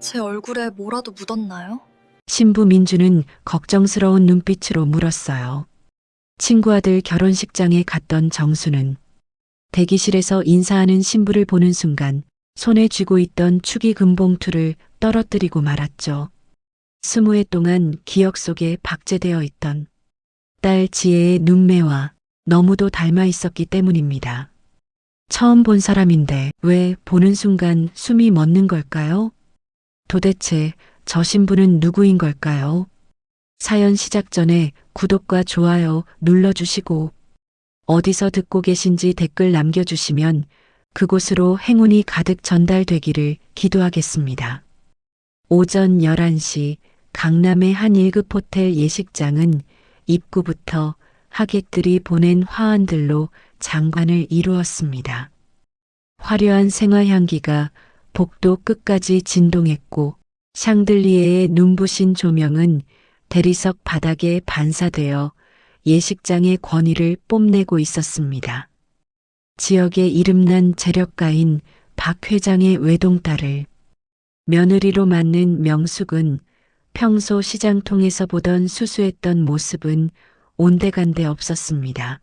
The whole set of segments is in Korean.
제 얼굴에 뭐라도 묻었나요? 신부 민주는 걱정스러운 눈빛으로 물었어요. 친구 아들 결혼식장에 갔던 정수는 대기실에서 인사하는 신부를 보는 순간 손에 쥐고 있던 축의금 봉투를 떨어뜨리고 말았죠. 20해 동안 기억 속에 박제되어 있던 딸 지혜의 눈매와 너무도 닮아 있었기 때문입니다. 처음 본 사람인데 왜 보는 순간 숨이 멎는 걸까요? 도대체 저 신부는 누구인 걸까요? 사연 시작 전에 구독과 좋아요 눌러주시고 어디서 듣고 계신지 댓글 남겨주시면 그곳으로 행운이 가득 전달되기를 기도하겠습니다. 오전 11시 강남의 한 1급 호텔 예식장은 입구부터 하객들이 보낸 화환들로 장관을 이루었습니다. 화려한 생화향기가 복도 끝까지 진동했고 샹들리에의 눈부신 조명은 대리석 바닥에 반사되어 예식장의 권위를 뽐내고 있었습니다. 지역의 이름난 재력가인 박 회장의 외동딸을 며느리로 맡는 명숙은 평소 시장통에서 보던 수수했던 모습은 온데간데 없었습니다.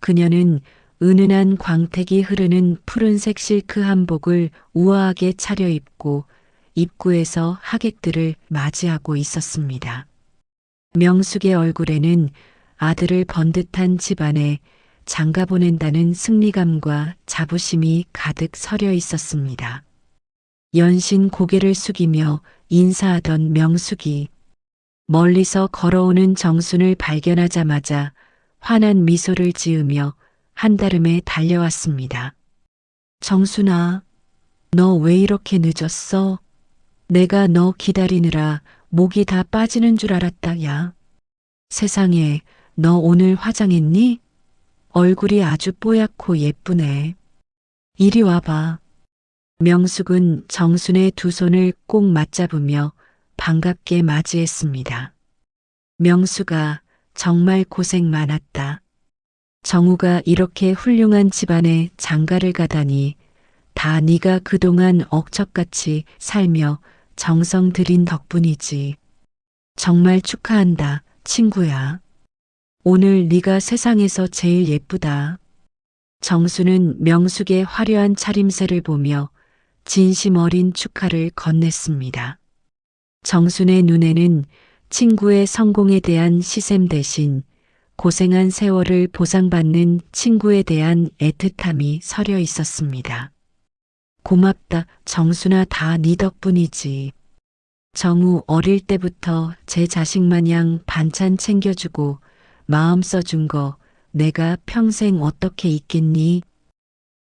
그녀는 은은한 광택이 흐르는 푸른색 실크 한복을 우아하게 차려입고 입구에서 하객들을 맞이하고 있었습니다. 명숙의 얼굴에는 아들을 번듯한 집안에 장가 보낸다는 승리감과 자부심이 가득 서려 있었습니다. 연신 고개를 숙이며 인사하던 명숙이 멀리서 걸어오는 정순을 발견하자마자 환한 미소를 지으며 한달음에 달려왔습니다. 정순아, 너 왜 이렇게 늦었어? 내가 너 기다리느라 목이 다 빠지는 줄 알았다, 야. 세상에, 너 오늘 화장했니? 얼굴이 아주 뽀얗고 예쁘네. 이리 와봐. 명숙은 정순의 두 손을 꼭 맞잡으며 반갑게 맞이했습니다. 명숙아, 정말 고생 많았다. 정우가 이렇게 훌륭한 집안에 장가를 가다니 다 네가 그동안 억척같이 살며 정성 들인 덕분이지. 정말 축하한다, 친구야. 오늘 네가 세상에서 제일 예쁘다. 정수는 명숙의 화려한 차림새를 보며 진심 어린 축하를 건넸습니다. 정순의 눈에는 친구의 성공에 대한 시샘 대신 고생한 세월을 보상받는 친구에 대한 애틋함이 서려 있었습니다. 고맙다, 정순아, 다 네 덕분이지. 정우 어릴 때부터 제 자식 마냥 반찬 챙겨주고 마음 써준 거 내가 평생 어떻게 잊겠니?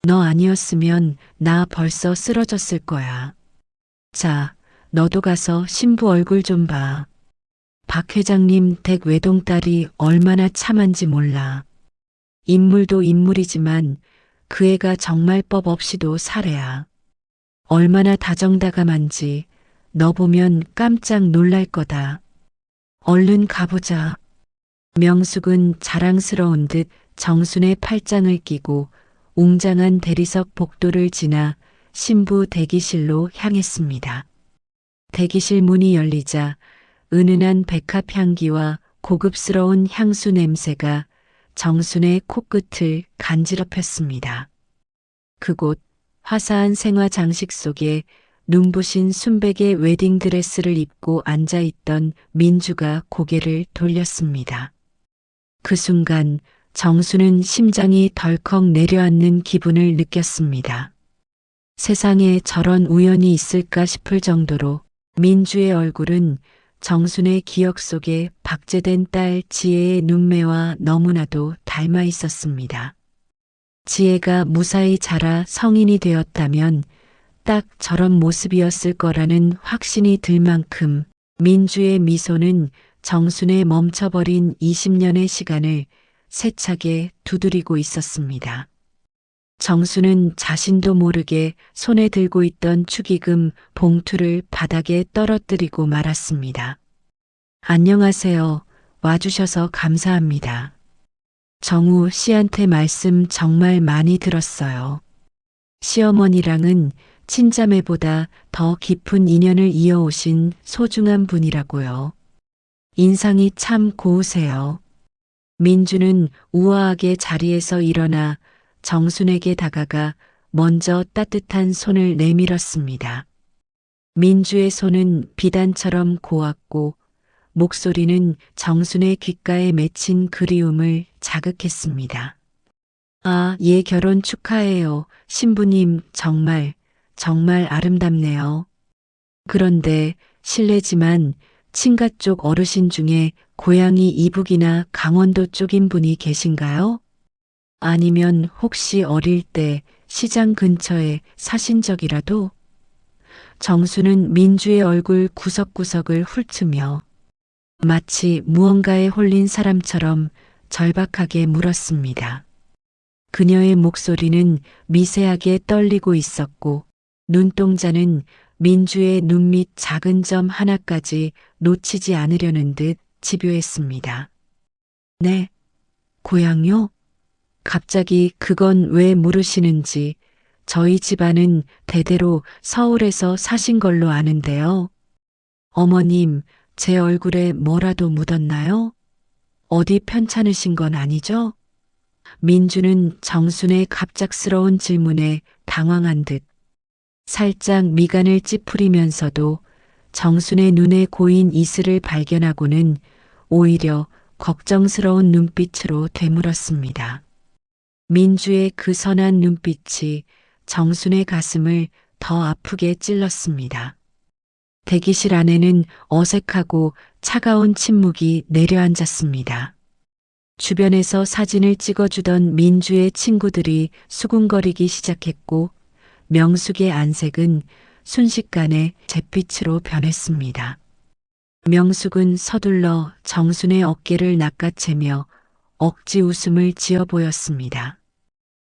너 아니었으면 나 벌써 쓰러졌을 거야. 자, 너도 가서 신부 얼굴 좀 봐. 박 회장님 댁 외동딸이 얼마나 참한지 몰라. 인물도 인물이지만 그 애가 정말 법 없이도 사례야. 얼마나 다정다감한지 너 보면 깜짝 놀랄 거다. 얼른 가보자. 명숙은 자랑스러운 듯 정순의 팔짱을 끼고 웅장한 대리석 복도를 지나 신부 대기실로 향했습니다. 대기실 문이 열리자 은은한 백합 향기와 고급스러운 향수 냄새가 정순의 코끝을 간지럽혔습니다. 그곳 화사한 생화 장식 속에 눈부신 순백의 웨딩드레스를 입고 앉아있던 민주가 고개를 돌렸습니다. 그 순간 정수는 심장이 덜컥 내려앉는 기분을 느꼈습니다. 세상에 저런 우연이 있을까 싶을 정도로 민주의 얼굴은 정순의 기억 속에 박제된 딸 지혜의 눈매와 너무나도 닮아 있었습니다. 지혜가 무사히 자라 성인이 되었다면 딱 저런 모습이었을 거라는 확신이 들 만큼 민주의 미소는 정순의 멈춰버린 20년의 시간을 세차게 두드리고 있었습니다. 정수는 자신도 모르게 손에 들고 있던 축의금 봉투를 바닥에 떨어뜨리고 말았습니다. 안녕하세요. 와주셔서 감사합니다. 정우 씨한테 말씀 정말 많이 들었어요. 시어머니랑은 친자매보다 더 깊은 인연을 이어오신 소중한 분이라고요. 인상이 참 고우세요. 민주는 우아하게 자리에서 일어나 정순에게 다가가 먼저 따뜻한 손을 내밀었습니다. 민주의 손은 비단처럼 고왔고 목소리는 정순의 귓가에 맺힌 그리움을 자극했습니다. 아, 예, 결혼 축하해요. 신부님, 정말 아름답네요. 그런데 실례지만 친가 쪽 어르신 중에 고향이 이북이나 강원도 쪽인 분이 계신가요? 아니면 혹시 어릴 때 시장 근처에 사신 적이라도? 정수는 민주의 얼굴 구석구석을 훑으며 마치 무언가에 홀린 사람처럼 절박하게 물었습니다. 그녀의 목소리는 미세하게 떨리고 있었고 눈동자는 민주의 눈밑 작은 점 하나까지 놓치지 않으려는 듯 집요했습니다. 네, 고향요? 갑자기 그건 왜 물으시는지 저희 집안은 대대로 서울에서 사신 걸로 아는데요. 어머님, 제 얼굴에 뭐라도 묻었나요? 어디 편찮으신 건 아니죠? 민주는 정순의 갑작스러운 질문에 당황한 듯 살짝 미간을 찌푸리면서도 정순의 눈에 고인 이슬을 발견하고는 오히려 걱정스러운 눈빛으로 되물었습니다. 민주의 그 선한 눈빛이 정순의 가슴을 더 아프게 찔렀습니다. 대기실 안에는 어색하고 차가운 침묵이 내려앉았습니다. 주변에서 사진을 찍어주던 민주의 친구들이 수군거리기 시작했고 명숙의 안색은 순식간에 잿빛으로 변했습니다. 명숙은 서둘러 정순의 어깨를 낚아채며 억지 웃음을 지어 보였습니다.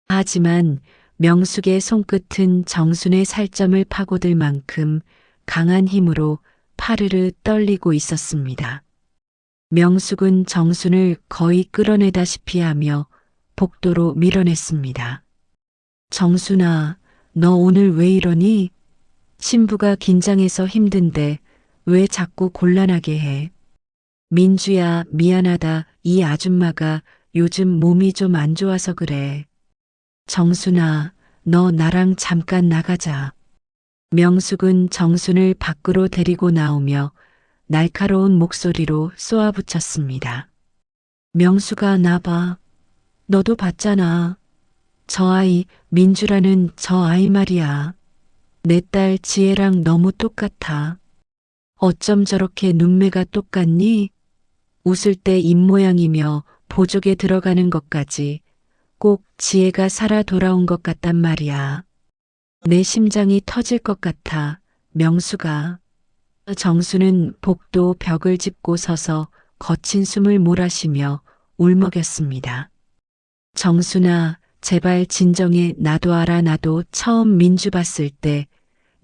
하지만 명숙의 손끝은 정순의 살점을 파고들 만큼 강한 힘으로 파르르 떨리고 있었습니다. 명숙은 정순을 거의 끌어내다시피 하며 복도로 밀어냈습니다. 정순아, 너 오늘 왜 이러니? 신부가 긴장해서 힘든데 왜 자꾸 곤란하게 해? 민주야, 미안하다. 이 아줌마가 요즘 몸이 좀 안 좋아서 그래. 정순아, 너 나랑 잠깐 나가자. 명숙은 정순을 밖으로 데리고 나오며 날카로운 목소리로 쏘아붙였습니다. 명숙아, 나 봐. 너도 봤잖아. 저 아이, 민주라는 저 아이 말이야. 내 딸 지혜랑 너무 똑같아. 어쩜 저렇게 눈매가 똑같니? 웃을 때 입모양이며 보조개 들어가는 것까지 꼭 지혜가 살아 돌아온 것 같단 말이야. 내 심장이 터질 것 같아, 명수가. 정수는 복도 벽을 짚고 서서 거친 숨을 몰아쉬며 울먹였습니다. 정순아, 제발 진정해. 나도 알아. 나도 처음 민주 봤을 때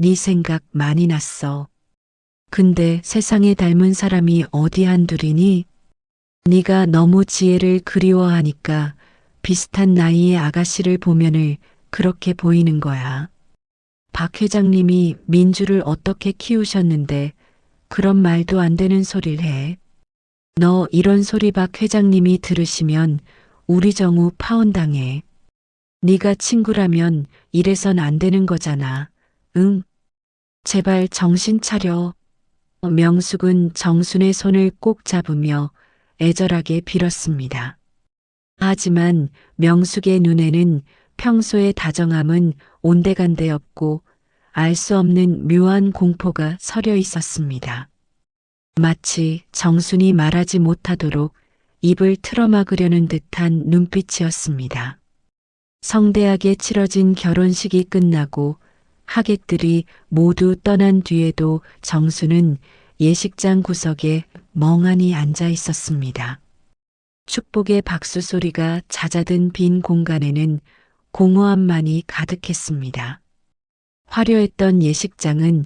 네 생각 많이 났어. 근데 세상에 닮은 사람이 어디 한둘이니? 네가 너무 지혜를 그리워하니까 비슷한 나이의 아가씨를 보면은 그렇게 보이는 거야. 박 회장님이 민주를 어떻게 키우셨는데 그런 말도 안 되는 소리를 해. 너 이런 소리 박 회장님이 들으시면 우리 정우 파혼당해. 네가 친구라면 이래선 안 되는 거잖아. 응? 제발 정신 차려. 명숙은 정순의 손을 꼭 잡으며 애절하게 빌었습니다. 하지만 명숙의 눈에는 평소의 다정함은 온데간데 없고 알 수 없는 묘한 공포가 서려 있었습니다. 마치 정순이 말하지 못하도록 입을 틀어막으려는 듯한 눈빛이었습니다. 성대하게 치러진 결혼식이 끝나고 하객들이 모두 떠난 뒤에도 정수는 예식장 구석에 멍하니 앉아 있었습니다. 축복의 박수 소리가 잦아든 빈 공간에는 공허함만이 가득했습니다. 화려했던 예식장은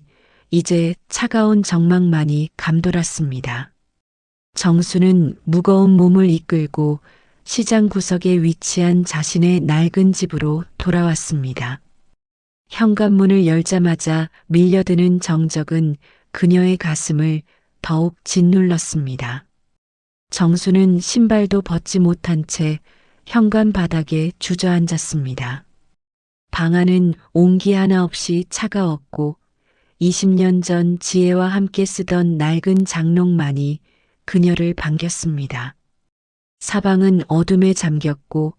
이제 차가운 정막만이 감돌았습니다. 정수는 무거운 몸을 이끌고 시장 구석에 위치한 자신의 낡은 집으로 돌아왔습니다. 현관문을 열자마자 밀려드는 정적은 그녀의 가슴을 더욱 짓눌렀습니다. 정수는 신발도 벗지 못한 채 현관 바닥에 주저앉았습니다. 방 안은 온기 하나 없이 차가웠고 20년 전 지혜와 함께 쓰던 낡은 장롱만이 그녀를 반겼습니다. 사방은 어둠에 잠겼고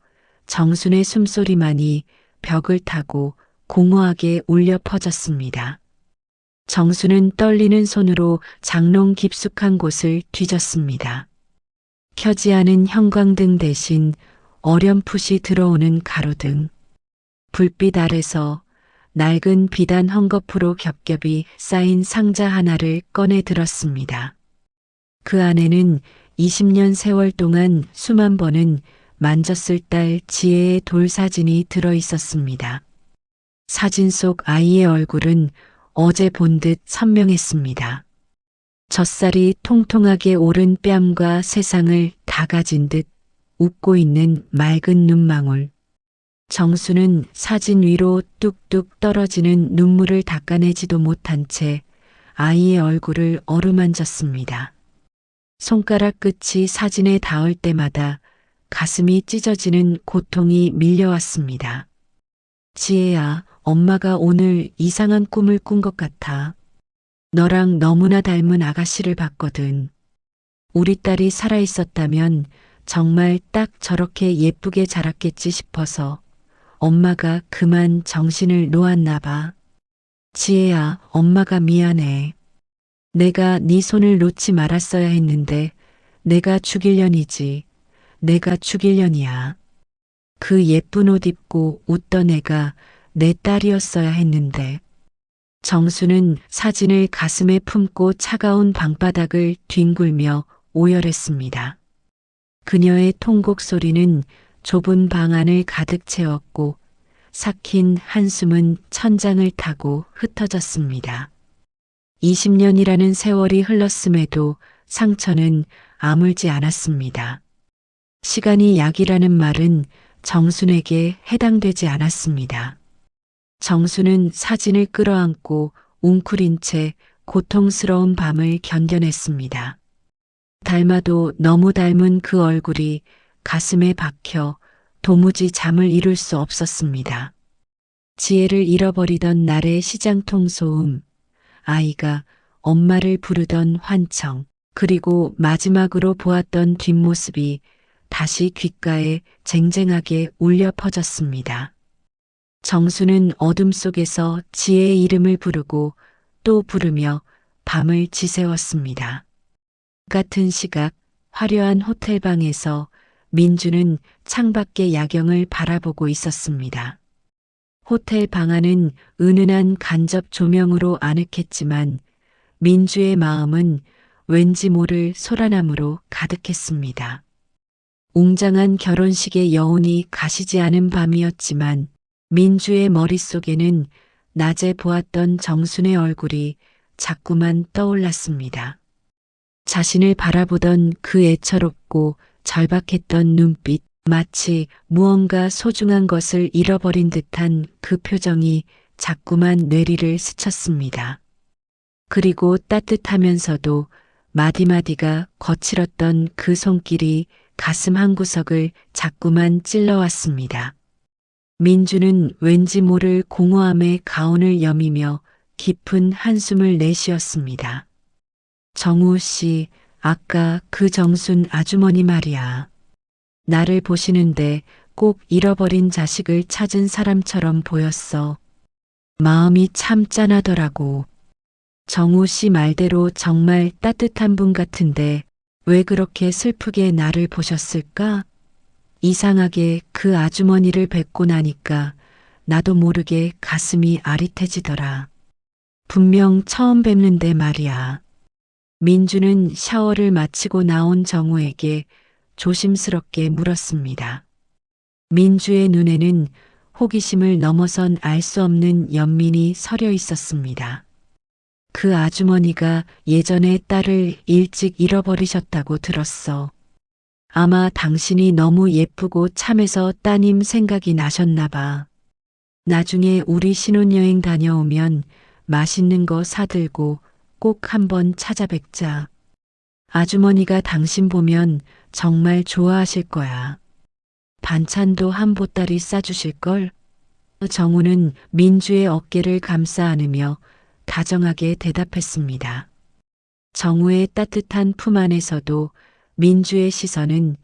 정순의 숨소리만이 벽을 타고 공허하게 울려 퍼졌습니다. 정수는 떨리는 손으로 장롱 깊숙한 곳을 뒤졌습니다. 켜지 않은 형광등 대신 어렴풋이 들어오는 가로등. 불빛 아래서 낡은 비단 헝겊으로 겹겹이 쌓인 상자 하나를 꺼내 들었습니다. 그 안에는 20년 세월 동안 수만 번은 만졌을 딸 지혜의 돌사진이 들어 있었습니다. 사진 속 아이의 얼굴은 어제 본 듯 선명했습니다. 젖살이 통통하게 오른 뺨과 세상을 다 가진 듯 웃고 있는 맑은 눈망울. 정수는 사진 위로 뚝뚝 떨어지는 눈물을 닦아내지도 못한 채 아이의 얼굴을 어루만졌습니다. 손가락 끝이 사진에 닿을 때마다 가슴이 찢어지는 고통이 밀려왔습니다. 지혜야, 엄마가 오늘 이상한 꿈을 꾼 것 같아. 너랑 너무나 닮은 아가씨를 봤거든. 우리 딸이 살아있었다면 정말 딱 저렇게 예쁘게 자랐겠지 싶어서 엄마가 그만 정신을 놓았나 봐. 지혜야, 엄마가 미안해. 내가 네 손을 놓지 말았어야 했는데 내가 죽일년이지. 내가 죽일년이야. 그 예쁜 옷 입고 웃던 애가 내 딸이었어야 했는데. 정수는 사진을 가슴에 품고 차가운 방바닥을 뒹굴며 오열했습니다. 그녀의 통곡 소리는 좁은 방 안을 가득 채웠고 삭힌 한숨은 천장을 타고 흩어졌습니다. 20년이라는 세월이 흘렀음에도 상처는 아물지 않았습니다. 시간이 약이라는 말은 정순에게 해당되지 않았습니다. 정수는 사진을 끌어안고 웅크린 채 고통스러운 밤을 견뎌냈습니다. 닮아도 너무 닮은 그 얼굴이 가슴에 박혀 도무지 잠을 이룰 수 없었습니다. 지혜를 잃어버리던 날의 시장통 소음, 아이가 엄마를 부르던 환청, 그리고 마지막으로 보았던 뒷모습이 다시 귓가에 쟁쟁하게 울려 퍼졌습니다. 정수는 어둠 속에서 지혜의 이름을 부르고 또 부르며 밤을 지새웠습니다. 같은 시각 화려한 호텔방에서 민주는 창밖의 야경을 바라보고 있었습니다. 호텔 방 안은 은은한 간접 조명으로 아늑했지만 민주의 마음은 왠지 모를 소란함으로 가득했습니다. 웅장한 결혼식의 여운이 가시지 않은 밤이었지만 민주의 머릿속에는 낮에 보았던 정순의 얼굴이 자꾸만 떠올랐습니다. 자신을 바라보던 그 애처롭고 절박했던 눈빛, 마치 무언가 소중한 것을 잃어버린 듯한 그 표정이 자꾸만 뇌리를 스쳤습니다. 그리고 따뜻하면서도 마디마디가 거칠었던 그 손길이 가슴 한구석을 자꾸만 찔러왔습니다. 민주는 왠지 모를 공허함에 가온을 여미며 깊은 한숨을 내쉬었습니다. 정우 씨, 아까 그 정순 아주머니 말이야. 나를 보시는데 꼭 잃어버린 자식을 찾은 사람처럼 보였어. 마음이 참 짠하더라고. 정우 씨 말대로 정말 따뜻한 분 같은데 왜 그렇게 슬프게 나를 보셨을까? 이상하게 그 아주머니를 뵙고 나니까 나도 모르게 가슴이 아릿해지더라. 분명 처음 뵙는데 말이야. 민주는 샤워를 마치고 나온 정우에게 조심스럽게 물었습니다. 민주의 눈에는 호기심을 넘어선 알 수 없는 연민이 서려 있었습니다. 그 아주머니가 예전에 딸을 일찍 잃어버리셨다고 들었어. 아마 당신이 너무 예쁘고 참해서 따님 생각이 나셨나 봐. 나중에 우리 신혼여행 다녀오면 맛있는 거 사들고 꼭 한번 찾아뵙자. 아주머니가 당신 보면 정말 좋아하실 거야. 반찬도 한 보따리 싸주실걸? 정우는 민주의 어깨를 감싸 안으며 다정하게 대답했습니다. 정우의 따뜻한 품 안에서도 민주의 시선은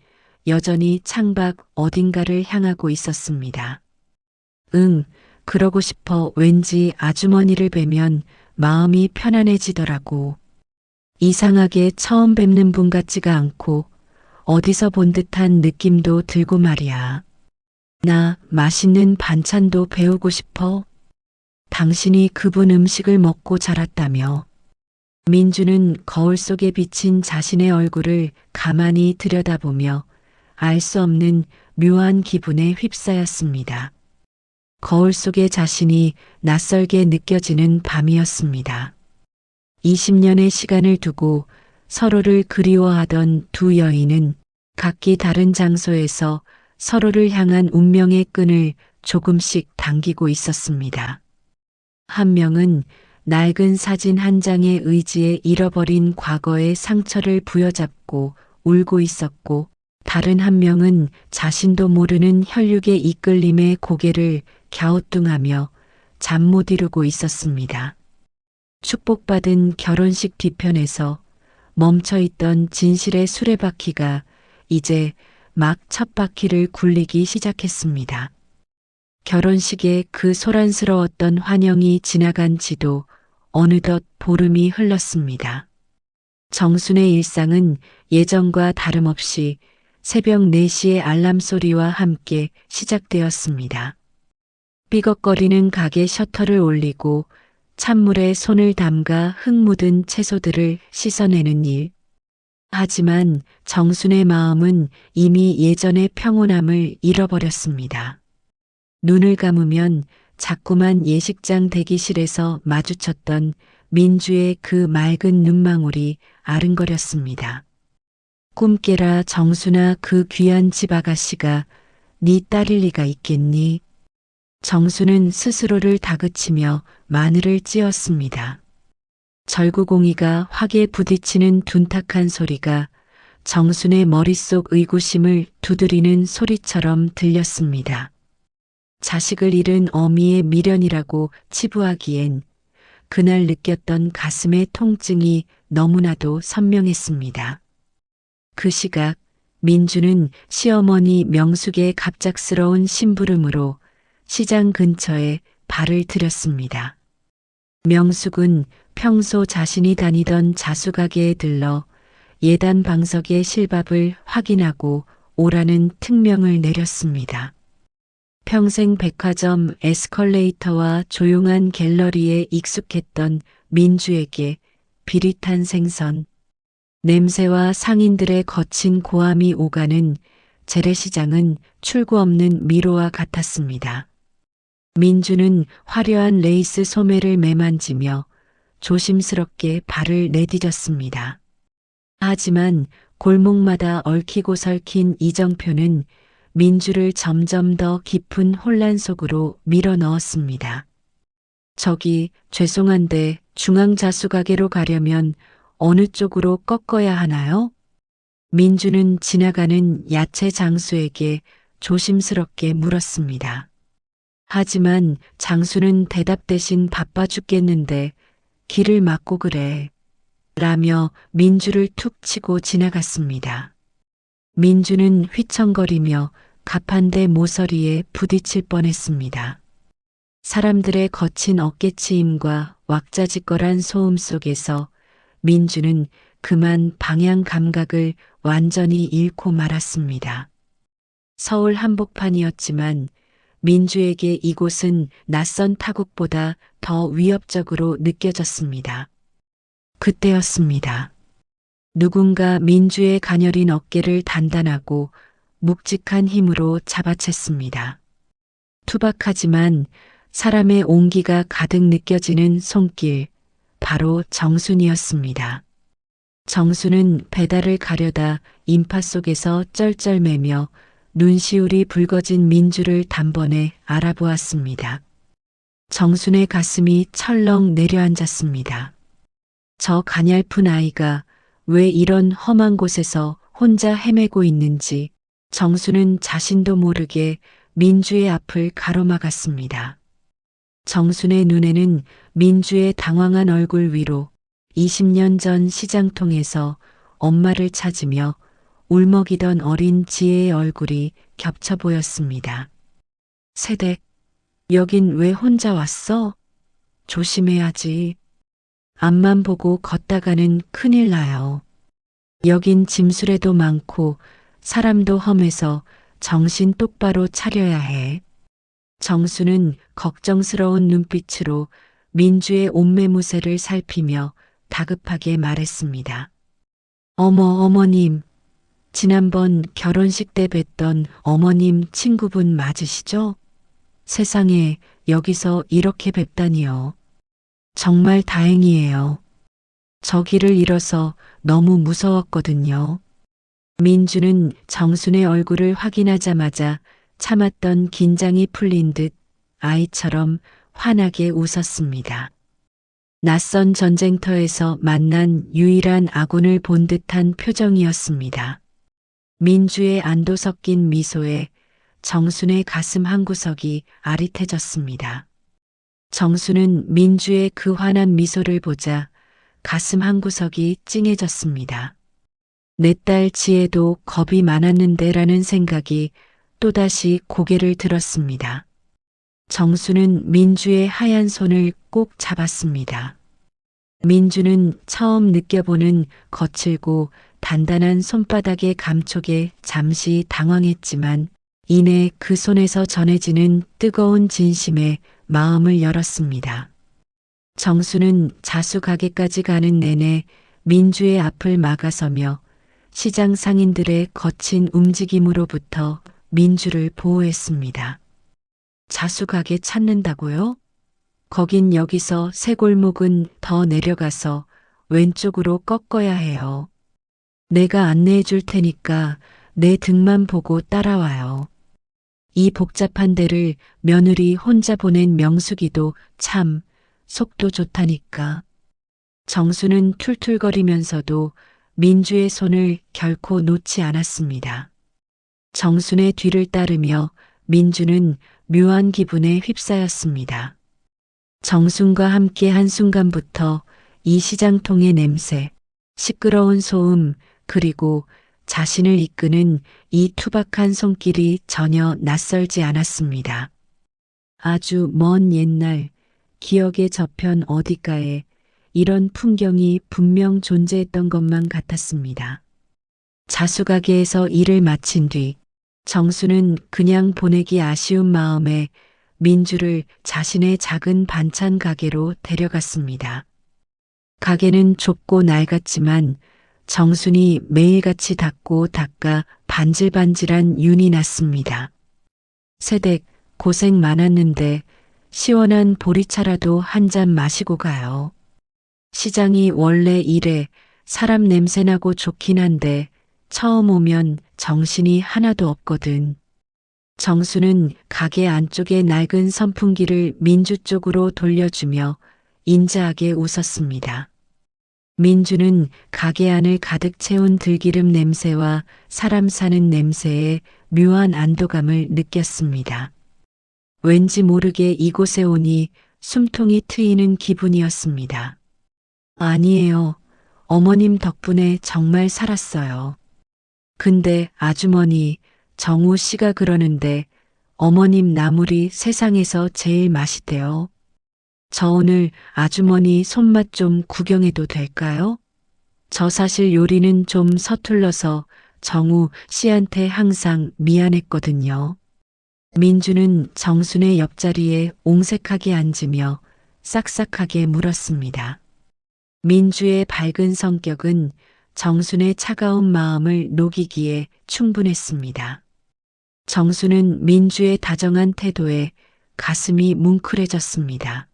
여전히 창밖 어딘가를 향하고 있었습니다. 응, 그러고 싶어. 왠지 아주머니를 뵈면 마음이 편안해지더라고. 이상하게 처음 뵙는 분 같지가 않고 어디서 본 듯한 느낌도 들고 말이야. 나 맛있는 반찬도 배우고 싶어. 당신이 그분 음식을 먹고 자랐다며. 민주는 거울 속에 비친 자신의 얼굴을 가만히 들여다보며 알 수 없는 묘한 기분에 휩싸였습니다. 거울 속의 자신이 낯설게 느껴지는 밤이었습니다. 20년의 시간을 두고 서로를 그리워하던 두 여인은 각기 다른 장소에서 서로를 향한 운명의 끈을 조금씩 당기고 있었습니다. 한 명은 낡은 사진 한 장의 의지에 잃어버린 과거의 상처를 부여잡고 울고 있었고, 다른 한 명은 자신도 모르는 혈육의 이끌림에 고개를 갸우뚱하며 잠 못 이루고 있었습니다. 축복받은 결혼식 뒤편에서 멈춰있던 진실의 수레바퀴가 이제 막 첫 바퀴를 굴리기 시작했습니다. 결혼식에 그 소란스러웠던 환영이 지나간 지도 어느덧 보름이 흘렀습니다. 정순의 일상은 예전과 다름없이 새벽 4시의 알람 소리와 함께 시작되었습니다. 삐걱거리는 가게 셔터를 올리고 찬물에 손을 담가 흙 묻은 채소들을 씻어내는 일. 하지만 정순의 마음은 이미 예전의 평온함을 잃어버렸습니다. 눈을 감으면 자꾸만 예식장 대기실에서 마주쳤던 민주의 그 맑은 눈망울이 아른거렸습니다. 꿈 깨라 정순아, 그 귀한 집 아가씨가 네 딸일 리가 있겠니? 정순은 스스로를 다그치며 마늘을 찧었습니다. 절구공이가 확에 부딪히는 둔탁한 소리가 정순의 머릿속 의구심을 두드리는 소리처럼 들렸습니다. 자식을 잃은 어미의 미련이라고 치부하기엔 그날 느꼈던 가슴의 통증이 너무나도 선명했습니다. 그 시각 민주는 시어머니 명숙의 갑작스러운 심부름으로 시장 근처에 발을 들였습니다. 명숙은 평소 자신이 다니던 자수가게에 들러 예단 방석의 실밥을 확인하고 오라는 특명을 내렸습니다. 평생 백화점 에스컬레이터와 조용한 갤러리에 익숙했던 민주에게 비릿한 생선, 냄새와 상인들의 거친 고함이 오가는 재래시장은 출구 없는 미로와 같았습니다. 민주는 화려한 레이스 소매를 매만지며 조심스럽게 발을 내디뎠습니다. 하지만 골목마다 얽히고 설킨 이정표는 민주를 점점 더 깊은 혼란 속으로 밀어 넣었습니다. 저기, 죄송한데 중앙자수가게로 가려면 어느 쪽으로 꺾어야 하나요? 민주는 지나가는 야채 장수에게 조심스럽게 물었습니다. 하지만 장수는 대답 대신 바빠 죽겠는데 길을 막고 그래. 라며 민주를 툭 치고 지나갔습니다. 민주는 휘청거리며 가판대 모서리에 부딪힐 뻔했습니다. 사람들의 거친 어깨치임과 왁자지껄한 소음 속에서 민주는 그만 방향 감각을 완전히 잃고 말았습니다. 서울 한복판이었지만 민주에게 이곳은 낯선 타국보다 더 위협적으로 느껴졌습니다. 그때였습니다. 누군가 민주의 가녀린 어깨를 단단하고 묵직한 힘으로 잡아챘습니다. 투박하지만 사람의 온기가 가득 느껴지는 손길, 바로 정순이었습니다. 정순은 배달을 가려다 인파 속에서 쩔쩔매며 눈시울이 붉어진 민주를 단번에 알아보았습니다. 정순의 가슴이 철렁 내려앉았습니다. 저 가냘픈 아이가 왜 이런 험한 곳에서 혼자 헤매고 있는지 정수는 자신도 모르게 민주의 앞을 가로막았습니다. 정순의 눈에는 민주의 당황한 얼굴 위로 20년 전 시장통에서 엄마를 찾으며 울먹이던 어린 지혜의 얼굴이 겹쳐 보였습니다. 세댁, 여긴 왜 혼자 왔어? 조심해야지. 앞만 보고 걷다가는 큰일 나요. 여긴 짐수레도 많고 사람도 험해서 정신 똑바로 차려야 해. 정수는 걱정스러운 눈빛으로 민주의 옷매무새를 살피며 다급하게 말했습니다. 어머님, 지난번 결혼식 때 뵀던 어머님 친구분 맞으시죠? 세상에 여기서 이렇게 뵙다니요. 정말 다행이에요. 저 길을 잃어서 너무 무서웠거든요. 민주는 정순의 얼굴을 확인하자마자 참았던 긴장이 풀린 듯 아이처럼 환하게 웃었습니다. 낯선 전쟁터에서 만난 유일한 아군을 본 듯한 표정이었습니다. 민주의 안도 섞인 미소에 정순의 가슴 한구석이 아릿해졌습니다. 정순은 민주의 그 환한 미소를 보자 가슴 한구석이 찡해졌습니다. 내 딸 지혜도 겁이 많았는데라는 생각이 또다시 고개를 들었습니다. 정수는 민주의 하얀 손을 꼭 잡았습니다. 민주는 처음 느껴보는 거칠고 단단한 손바닥의 감촉에 잠시 당황했지만 이내 그 손에서 전해지는 뜨거운 진심에 마음을 열었습니다. 정수는 자수 가게까지 가는 내내 민주의 앞을 막아서며 시장 상인들의 거친 움직임으로부터 민주를 보호했습니다. 자수 가게 찾는다고요? 거긴 여기서 세 골목은 더 내려가서 왼쪽으로 꺾어야 해요. 내가 안내해 줄 테니까 내 등만 보고 따라와요. 이 복잡한 데를 며느리 혼자 보낸 명숙이도 참 속도 좋다니까. 정수는 툴툴거리면서도 민주의 손을 결코 놓지 않았습니다. 정순의 뒤를 따르며 민주는 묘한 기분에 휩싸였습니다. 정순과 함께 한순간부터 이 시장통의 냄새, 시끄러운 소음, 그리고 자신을 이끄는 이 투박한 손길이 전혀 낯설지 않았습니다. 아주 먼 옛날 기억의 저편 어디가에 이런 풍경이 분명 존재했던 것만 같았습니다. 자수가게에서 일을 마친 뒤 정수는 그냥 보내기 아쉬운 마음에 민주를 자신의 작은 반찬 가게로 데려갔습니다. 가게는 좁고 낡았지만 정순이 매일같이 닦고 닦아 반질반질한 윤이 났습니다. 세댁 고생 많았는데 시원한 보리차라도 한 잔 마시고 가요. 시장이 원래 이래 사람 냄새나고 좋긴 한데 처음 오면 정신이 하나도 없거든. 정수는 가게 안쪽의 낡은 선풍기를 민주 쪽으로 돌려주며 인자하게 웃었습니다. 민주는 가게 안을 가득 채운 들기름 냄새와 사람 사는 냄새에 묘한 안도감을 느꼈습니다. 왠지 모르게 이곳에 오니 숨통이 트이는 기분이었습니다. 아니에요. 어머님 덕분에 정말 살았어요. 근데 아주머니, 정우 씨가 그러는데 어머님 나물이 세상에서 제일 맛있대요. 저 오늘 아주머니 손맛 좀 구경해도 될까요? 저 사실 요리는 좀 서툴러서 정우 씨한테 항상 미안했거든요. 민주는 정순의 옆자리에 옹색하게 앉으며 싹싹하게 물었습니다. 민주의 밝은 성격은 정순의 차가운 마음을 녹이기에 충분했습니다. 정순은 민주의 다정한 태도에 가슴이 뭉클해졌습니다.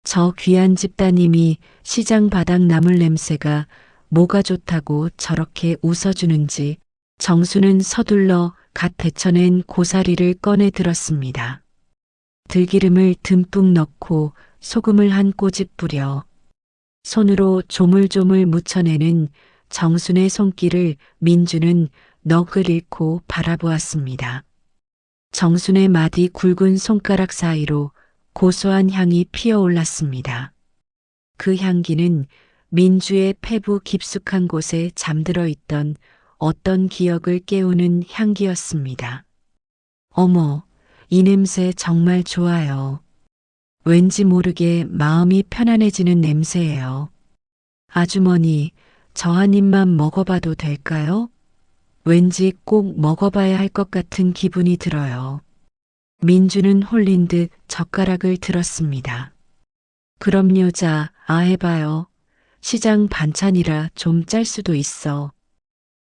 저 귀한 집따님이 시장 바닥 나물 냄새가 뭐가 좋다고 저렇게 웃어주는지 정순은 서둘러 갓 데쳐낸 고사리를 꺼내 들었습니다. 들기름을 듬뿍 넣고 소금을 한 꼬집 뿌려 손으로 조물조물 묻혀내는 정순의 손길을 민주는 넋을 잃고 바라보았습니다. 정순의 마디 굵은 손가락 사이로 고소한 향이 피어올랐습니다. 그 향기는 민주의 폐부 깊숙한 곳에 잠들어 있던 어떤 기억을 깨우는 향기였습니다. 어머, 이 냄새 정말 좋아요. 왠지 모르게 마음이 편안해지는 냄새예요. 아주머니, 저 한 입만 먹어봐도 될까요? 왠지 꼭 먹어봐야 할 것 같은 기분이 들어요. 민주는 홀린 듯 젓가락을 들었습니다. 그럼요, 자, 해봐요. 시장 반찬이라 좀 짤 수도 있어.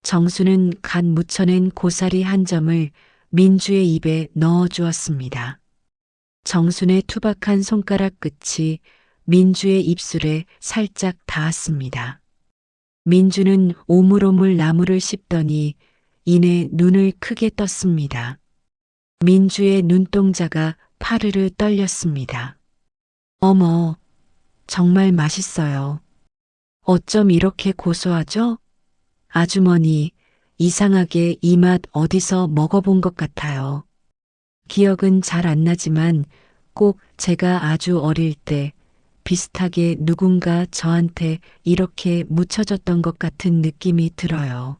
정수는 갓 무쳐낸 고사리 한 점을 민주의 입에 넣어 주었습니다. 정순의 투박한 손가락 끝이 민주의 입술에 살짝 닿았습니다. 민주는 오물오물 나무를 씹더니 이내 눈을 크게 떴습니다. 민주의 눈동자가 파르르 떨렸습니다. 어머, 정말 맛있어요. 어쩜 이렇게 고소하죠? 아주머니, 이상하게 이 맛 어디서 먹어본 것 같아요. 기억은 잘 안 나지만 꼭 제가 아주 어릴 때 비슷하게 누군가 저한테 이렇게 묻혀졌던 것 같은 느낌이 들어요.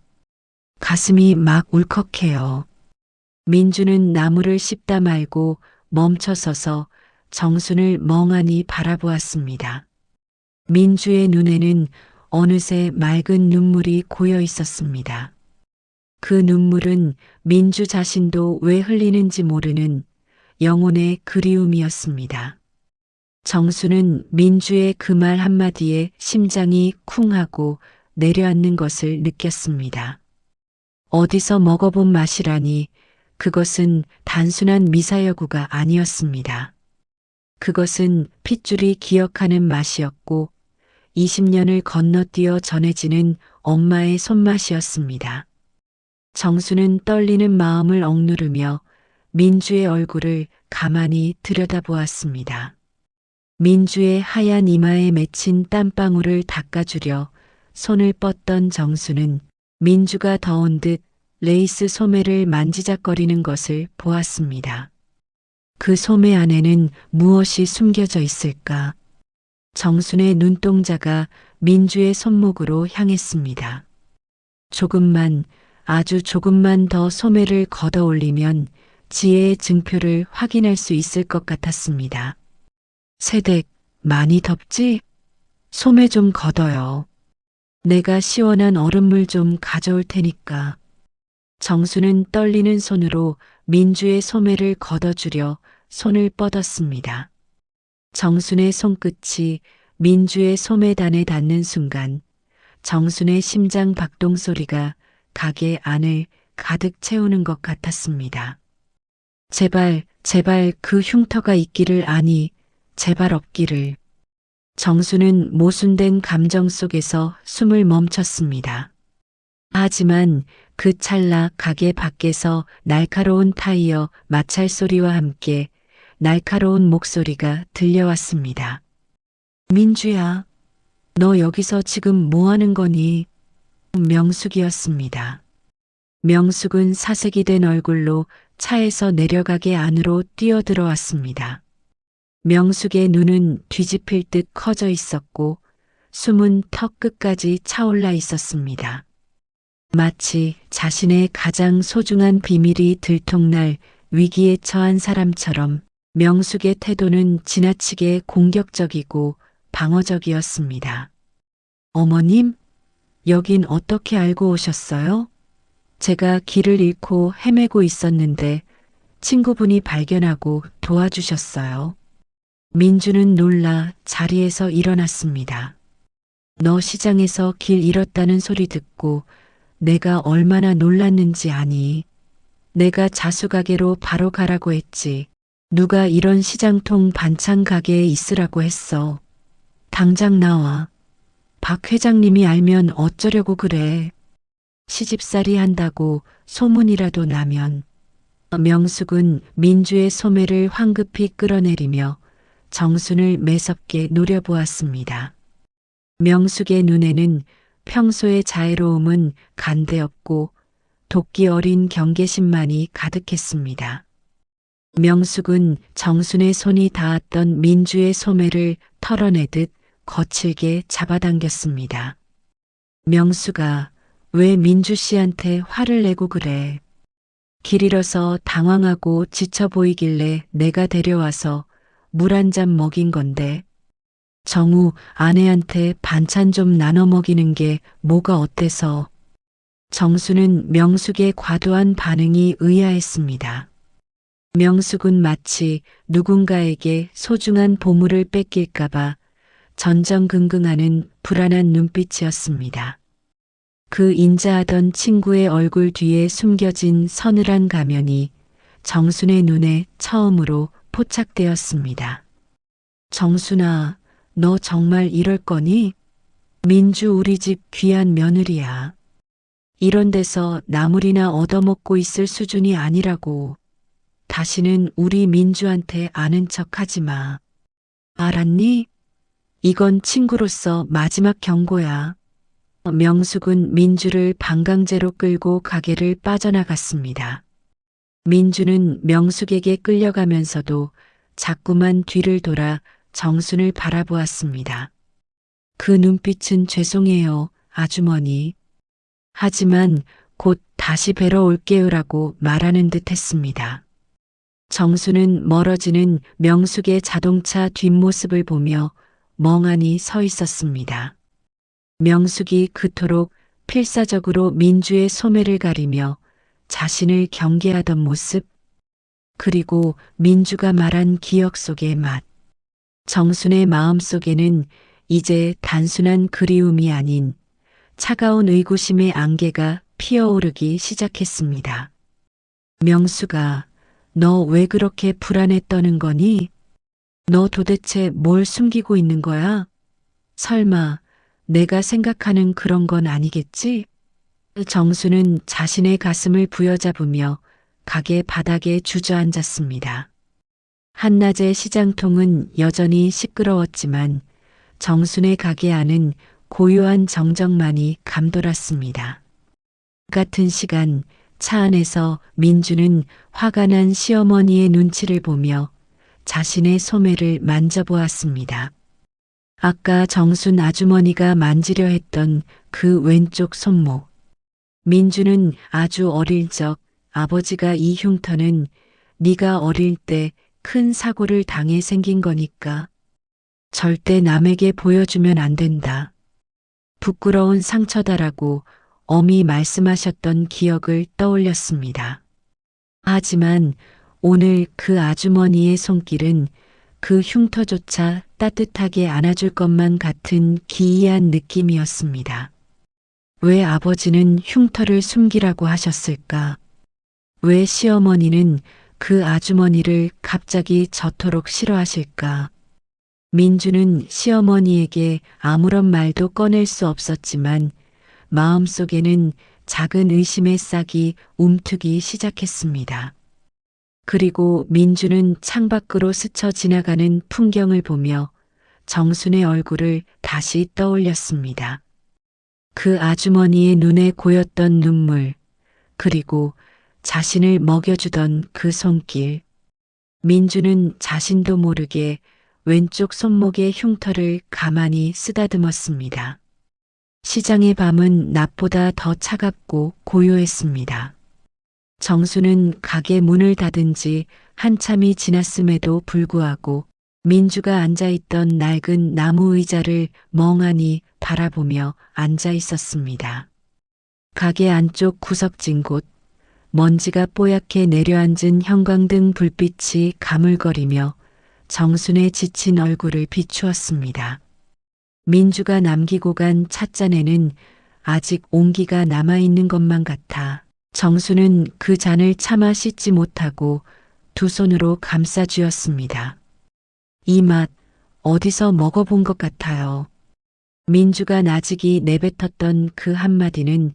가슴이 막 울컥해요. 민주는 나무를 씹다 말고 멈춰서서 정순을 멍하니 바라보았습니다. 민주의 눈에는 어느새 맑은 눈물이 고여 있었습니다. 그 눈물은 민주 자신도 왜 흘리는지 모르는 영혼의 그리움이었습니다. 정수는 민주의 그 말 한마디에 심장이 쿵 하고 내려앉는 것을 느꼈습니다. 어디서 먹어본 맛이라니 그것은 단순한 미사여구가 아니었습니다. 그것은 핏줄이 기억하는 맛이었고 20년을 건너뛰어 전해지는 엄마의 손맛이었습니다. 정수는 떨리는 마음을 억누르며 민주의 얼굴을 가만히 들여다보았습니다. 민주의 하얀 이마에 맺힌 땀방울을 닦아주려 손을 뻗던 정수는 민주가 더운 듯 레이스 소매를 만지작거리는 것을 보았습니다. 그 소매 안에는 무엇이 숨겨져 있을까? 정순의 눈동자가 민주의 손목으로 향했습니다. 조금만, 아주 조금만 더 소매를 걷어 올리면 지혜의 증표를 확인할 수 있을 것 같았습니다. 세댁, 많이 덥지? 소매 좀 걷어요. 내가 시원한 얼음물 좀 가져올 테니까. 정수는 떨리는 손으로 민주의 소매를 걷어주려 손을 뻗었습니다. 정순의 손끝이 민주의 소매단에 닿는 순간 정순의 심장 박동 소리가 가게 안을 가득 채우는 것 같았습니다. 제발, 제발 그 흉터가 있기를 아니, 제발 없기를. 정수는 모순된 감정 속에서 숨을 멈췄습니다. 하지만 그 찰나 가게 밖에서 날카로운 타이어 마찰 소리와 함께 날카로운 목소리가 들려왔습니다. 민주야, 너 여기서 지금 뭐 하는 거니? 명숙이었습니다. 명숙은 사색이 된 얼굴로 차에서 내려가게 안으로 뛰어들어왔습니다. 명숙의 눈은 뒤집힐 듯 커져 있었고 숨은 턱 끝까지 차올라 있었습니다. 마치 자신의 가장 소중한 비밀이 들통날 위기에 처한 사람처럼 명숙의 태도는 지나치게 공격적이고 방어적이었습니다. 어머님, 여긴 어떻게 알고 오셨어요? 제가 길을 잃고 헤매고 있었는데 친구분이 발견하고 도와주셨어요. 민주는 놀라 자리에서 일어났습니다. 너 시장에서 길 잃었다는 소리 듣고 내가 얼마나 놀랐는지 아니? 내가 자수가게로 바로 가라고 했지. 누가 이런 시장통 반찬 가게에 있으라고 했어. 당장 나와. 박 회장님이 알면 어쩌려고 그래. 시집살이 한다고 소문이라도 나면. 명숙은 민주의 소매를 황급히 끌어내리며 정순을 매섭게 노려보았습니다. 명숙의 눈에는 평소의 자애로움은 간데없고 도끼 어린 경계심만이 가득했습니다. 명숙은 정순의 손이 닿았던 민주의 소매를 털어내듯 거칠게 잡아당겼습니다. 명수가 왜 민주 씨한테 화를 내고 그래? 길 잃어서 당황하고 지쳐 보이길래 내가 데려와서 물 한 잔 먹인 건데 정우 아내한테 반찬 좀 나눠 먹이는 게 뭐가 어때서? 정수는 명숙의 과도한 반응이 의아했습니다. 명숙은 마치 누군가에게 소중한 보물을 뺏길까봐 전전긍긍하는 불안한 눈빛이었습니다. 그 인자하던 친구의 얼굴 뒤에 숨겨진 서늘한 가면이 정순의 눈에 처음으로 포착되었습니다. 정순아, 너 정말 이럴 거니? 민주 우리 집 귀한 며느리야. 이런 데서 나물이나 얻어먹고 있을 수준이 아니라고. 다시는 우리 민주한테 아는 척 하지 마. 알았니? 이건 친구로서 마지막 경고야. 명숙은 민주를 방강제로 끌고 가게를 빠져나갔습니다. 민주는 명숙에게 끌려가면서도 자꾸만 뒤를 돌아 정순을 바라보았습니다. 그 눈빛은 죄송해요, 아주머니. 하지만 곧 다시 뵈러 올게요라고 말하는 듯 했습니다. 정수는 멀어지는 명숙의 자동차 뒷모습을 보며 멍하니 서 있었습니다. 명숙이 그토록 필사적으로 민주의 소매를 가리며 자신을 경계하던 모습, 그리고 민주가 말한 기억 속의 맛. 정순의 마음속에는 이제 단순한 그리움이 아닌 차가운 의구심의 안개가 피어오르기 시작했습니다. 명수가 너 왜 그렇게 불안에 떠는 거니? 너 도대체 뭘 숨기고 있는 거야? 설마 내가 생각하는 그런 건 아니겠지? 정수는 자신의 가슴을 부여잡으며 가게 바닥에 주저앉았습니다. 한낮의 시장통은 여전히 시끄러웠지만 정순의 가게 안은 고요한 정적만이 감돌았습니다. 같은 시간 차 안에서 민주는 화가 난 시어머니의 눈치를 보며 자신의 소매를 만져보았습니다. 아까 정순 아주머니가 만지려 했던 그 왼쪽 손목. 민주는 아주 어릴 적 아버지가 이 흉터는 네가 어릴 때 큰 사고를 당해 생긴 거니까 절대 남에게 보여주면 안 된다. 부끄러운 상처다라고 엄히 말씀하셨던 기억을 떠올렸습니다. 하지만 오늘 그 아주머니의 손길은 그 흉터조차 따뜻하게 안아줄 것만 같은 기이한 느낌이었습니다. 왜 아버지는 흉터를 숨기라고 하셨을까? 왜 시어머니는 그 아주머니를 갑자기 저토록 싫어하실까? 민주는 시어머니에게 아무런 말도 꺼낼 수 없었지만 마음속에는 작은 의심의 싹이 움트기 시작했습니다. 그리고 민주는 창밖으로 스쳐 지나가는 풍경을 보며 정순의 얼굴을 다시 떠올렸습니다. 그 아주머니의 눈에 고였던 눈물, 그리고 자신을 먹여주던 그 손길. 민주는 자신도 모르게 왼쪽 손목의 흉터를 가만히 쓰다듬었습니다. 시장의 밤은 낮보다 더 차갑고 고요했습니다. 정수는 가게 문을 닫은 지 한참이 지났음에도 불구하고 민주가 앉아있던 낡은 나무 의자를 멍하니 바라보며 앉아 있었습니다. 가게 안쪽 구석진 곳, 먼지가 뽀얗게 내려앉은 형광등 불빛이 가물거리며 정순의 지친 얼굴을 비추었습니다. 민주가 남기고 간 찻잔에는 아직 온기가 남아있는 것만 같아 정순은 그 잔을 차마 씻지 못하고 두 손으로 감싸 쥐었습니다. 이 맛 어디서 먹어본 것 같아요. 민주가 나직이 내뱉었던 그 한마디는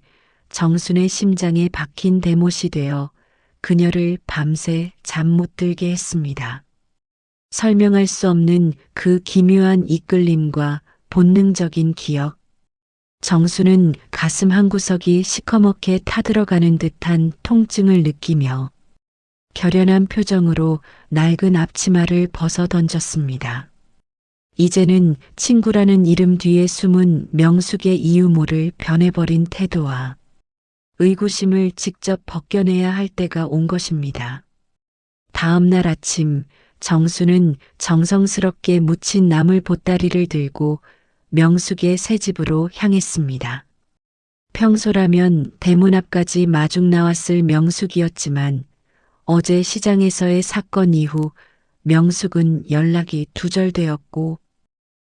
정순의 심장에 박힌 대못이 되어 그녀를 밤새 잠 못 들게 했습니다. 설명할 수 없는 그 기묘한 이끌림과 본능적인 기억. 정수는 가슴 한구석이 시커멓게 타들어가는 듯한 통증을 느끼며 결연한 표정으로 낡은 앞치마를 벗어 던졌습니다. 이제는 친구라는 이름 뒤에 숨은 명숙의 이유 모를 변해버린 태도와 의구심을 직접 벗겨내야 할 때가 온 것입니다. 다음 날 아침 정수는 정성스럽게 묻힌 나물 보따리를 들고 명숙의 새 집으로 향했습니다. 평소라면 대문 앞까지 마중 나왔을 명숙이었지만 어제 시장에서의 사건 이후 명숙은 연락이 두절되었고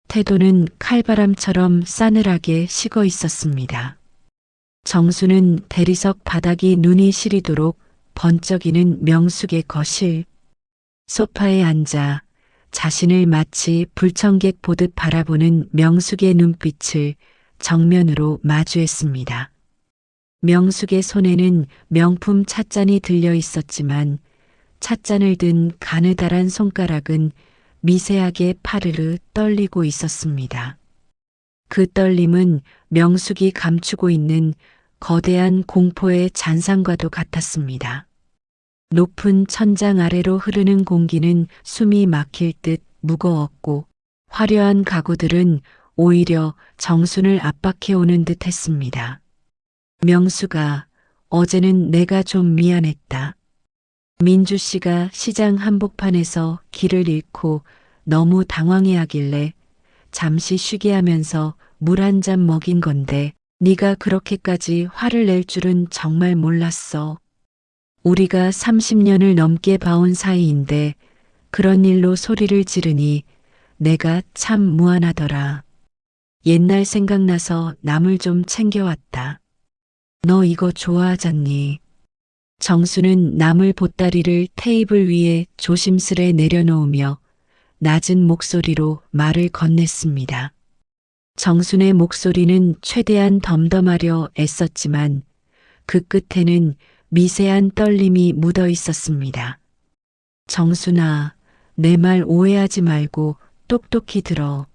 태도는 칼바람처럼 싸늘하게 식어 있었습니다. 정수는 대리석 바닥이 눈이 시리도록 번쩍이는 명숙의 거실, 소파에 앉아 자신을 마치 불청객 보듯 바라보는 명숙의 눈빛을 정면으로 마주했습니다. 명숙의 손에는 명품 찻잔이 들려 있었지만 찻잔을 든 가느다란 손가락은 미세하게 파르르 떨리고 있었습니다. 그 떨림은 명숙이 감추고 있는 거대한 공포의 잔상과도 같았습니다. 높은 천장 아래로 흐르는 공기는 숨이 막힐 듯 무거웠고 화려한 가구들은 오히려 정순을 압박해오는 듯 했습니다. 명수가 어제는 내가 좀 미안했다. 민주 씨가 시장 한복판에서 길을 잃고 너무 당황해하길래 잠시 쉬게 하면서 물 한 잔 먹인 건데 네가 그렇게까지 화를 낼 줄은 정말 몰랐어. 우리가 30년을 넘게 봐온 사이인데 그런 일로 소리를 지르니 내가 참 무안하더라. 옛날 생각나서 나물 좀 챙겨왔다. 너 이거 좋아하잖니? 정수는 나물 보따리를 테이블 위에 조심스레 내려놓으며 낮은 목소리로 말을 건넸습니다. 정순의 목소리는 최대한 덤덤하려 애썼지만 그 끝에는 미세한 떨림이 묻어 있었습니다. 정순아, 내 말 오해하지 말고 똑똑히 들어.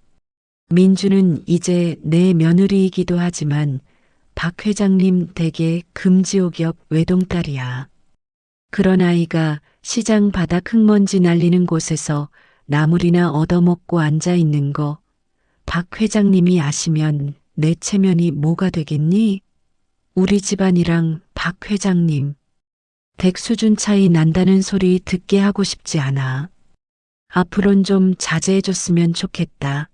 민주는 이제 내 며느리이기도 하지만 박 회장님 댁의 금지옥엽 외동딸이야. 그런 아이가 시장 바닥 흙먼지 날리는 곳에서 나물이나 얻어먹고 앉아있는 거 박 회장님이 아시면 내 체면이 뭐가 되겠니? 우리 집안이랑 박 회장님 댁 수준 차이 난다는 소리 듣게 하고 싶지 않아. 앞으론 좀 자제해줬으면 좋겠다.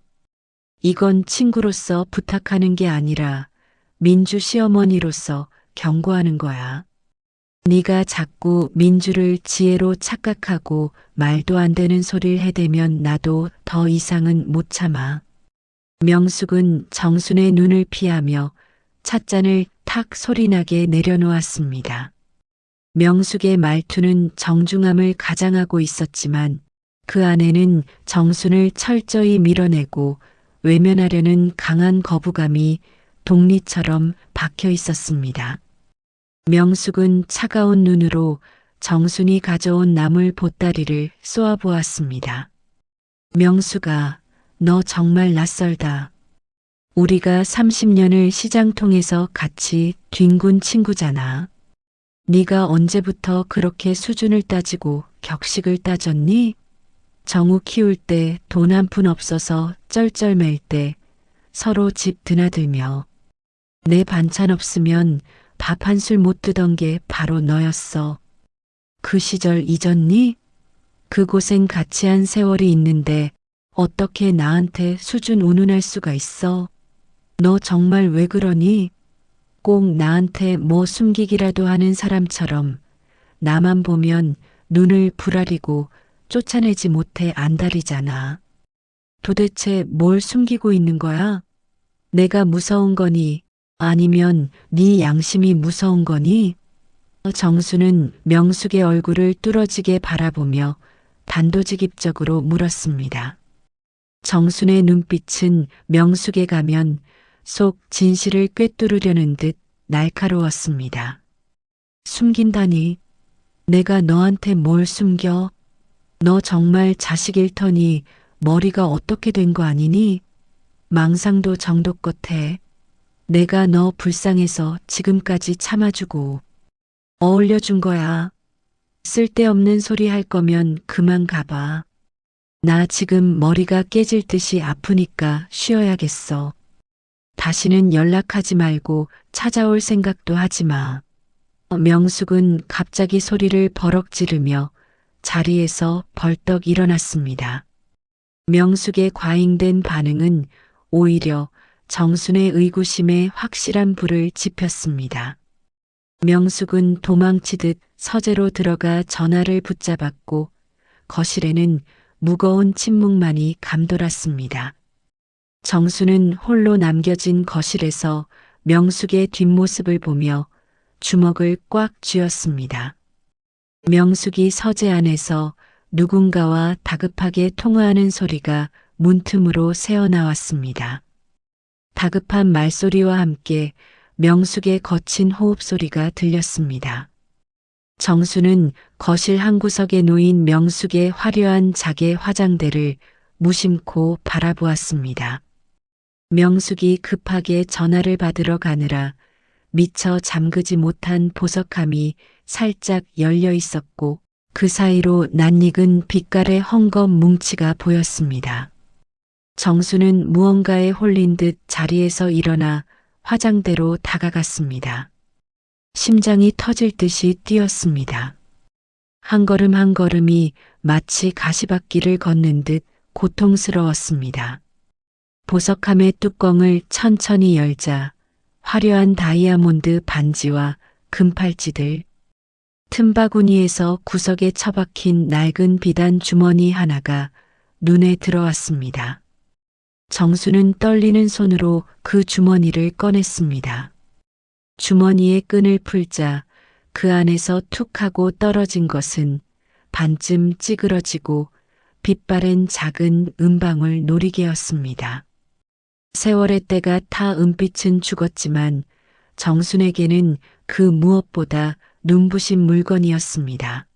이건 친구로서 부탁하는 게 아니라 민주 시어머니로서 경고하는 거야. 네가 자꾸 민주를 지혜로 착각하고 말도 안 되는 소리를 해대면 나도 더 이상은 못 참아. 명숙은 정순의 눈을 피하며 찻잔을 탁 소리나게 내려놓았습니다. 명숙의 말투는 정중함을 가장하고 있었지만 그 안에는 정순을 철저히 밀어내고 외면하려는 강한 거부감이 독리처럼 박혀 있었습니다. 명숙은 차가운 눈으로 정순이 가져온 나물 보따리를 쏘아보았습니다. 명숙아, 너 정말 낯설다. 우리가 30년을 시장통에서 같이 뒹군 친구잖아. 네가 언제부터 그렇게 수준을 따지고 격식을 따졌니? 정우 키울 때 돈 한 푼 없어서 쩔쩔맬 때 서로 집 드나들며 내 반찬 없으면 밥 한 술 못 드던 게 바로 너였어. 그 시절 잊었니? 그 고생 같이 한 세월이 있는데 어떻게 나한테 수준 운운할 수가 있어? 너 정말 왜 그러니? 꼭 나한테 뭐 숨기기라도 하는 사람처럼 나만 보면 눈을 부라리고 쫓아내지 못해 안달이잖아. 도대체 뭘 숨기고 있는 거야? 내가 무서운 거니? 아니면 네 양심이 무서운 거니? 정수는 명숙의 얼굴을 뚫어지게 바라보며 단도직입적으로 물었습니다. 정순의 눈빛은 명숙에 가면 속 진실을 꿰뚫으려는 듯 날카로웠습니다. 숨긴다니? 내가 너한테 뭘 숨겨? 너 정말 자식일 터니 머리가 어떻게 된 거 아니니? 망상도 정도껏 해. 내가 너 불쌍해서 지금까지 참아주고 어울려준 거야. 쓸데없는 소리 할 거면 그만 가봐. 나 지금 머리가 깨질 듯이 아프니까 쉬어야겠어. 다시는 연락하지 말고 찾아올 생각도 하지 마. 명숙은 갑자기 소리를 버럭 지르며 자리에서 벌떡 일어났습니다. 명숙의 과잉된 반응은 오히려 정순의 의구심에 확실한 불을 지폈습니다. 명숙은 도망치듯 서재로 들어가 전화를 붙잡았고 거실에는 무거운 침묵만이 감돌았습니다. 정수는 홀로 남겨진 거실에서 명숙의 뒷모습을 보며 주먹을 꽉 쥐었습니다. 명숙이 서재 안에서 누군가와 다급하게 통화하는 소리가 문틈으로 새어나왔습니다. 다급한 말소리와 함께 명숙의 거친 호흡 소리가 들렸습니다. 정수는 거실 한 구석에 놓인 명숙의 화려한 자개 화장대를 무심코 바라보았습니다. 명숙이 급하게 전화를 받으러 가느라 미처 잠그지 못한 보석함이 살짝 열려 있었고 그 사이로 낯익은 빛깔의 헝겊 뭉치가 보였습니다. 정수는 무언가에 홀린 듯 자리에서 일어나 화장대로 다가갔습니다. 심장이 터질 듯이 뛰었습니다. 한 걸음 한 걸음이 마치 가시밭길을 걷는 듯 고통스러웠습니다. 보석함의 뚜껑을 천천히 열자 화려한 다이아몬드 반지와 금팔찌들, 틈바구니에서 구석에 처박힌 낡은 비단 주머니 하나가 눈에 들어왔습니다. 정수는 떨리는 손으로 그 주머니를 꺼냈습니다. 주머니의 끈을 풀자 그 안에서 툭 하고 떨어진 것은 반쯤 찌그러지고 빛바랜 작은 은방울 놀이개였습니다. 세월의 때가 타 은빛은 죽었지만 정순에게는 그 무엇보다 눈부신 물건이었습니다.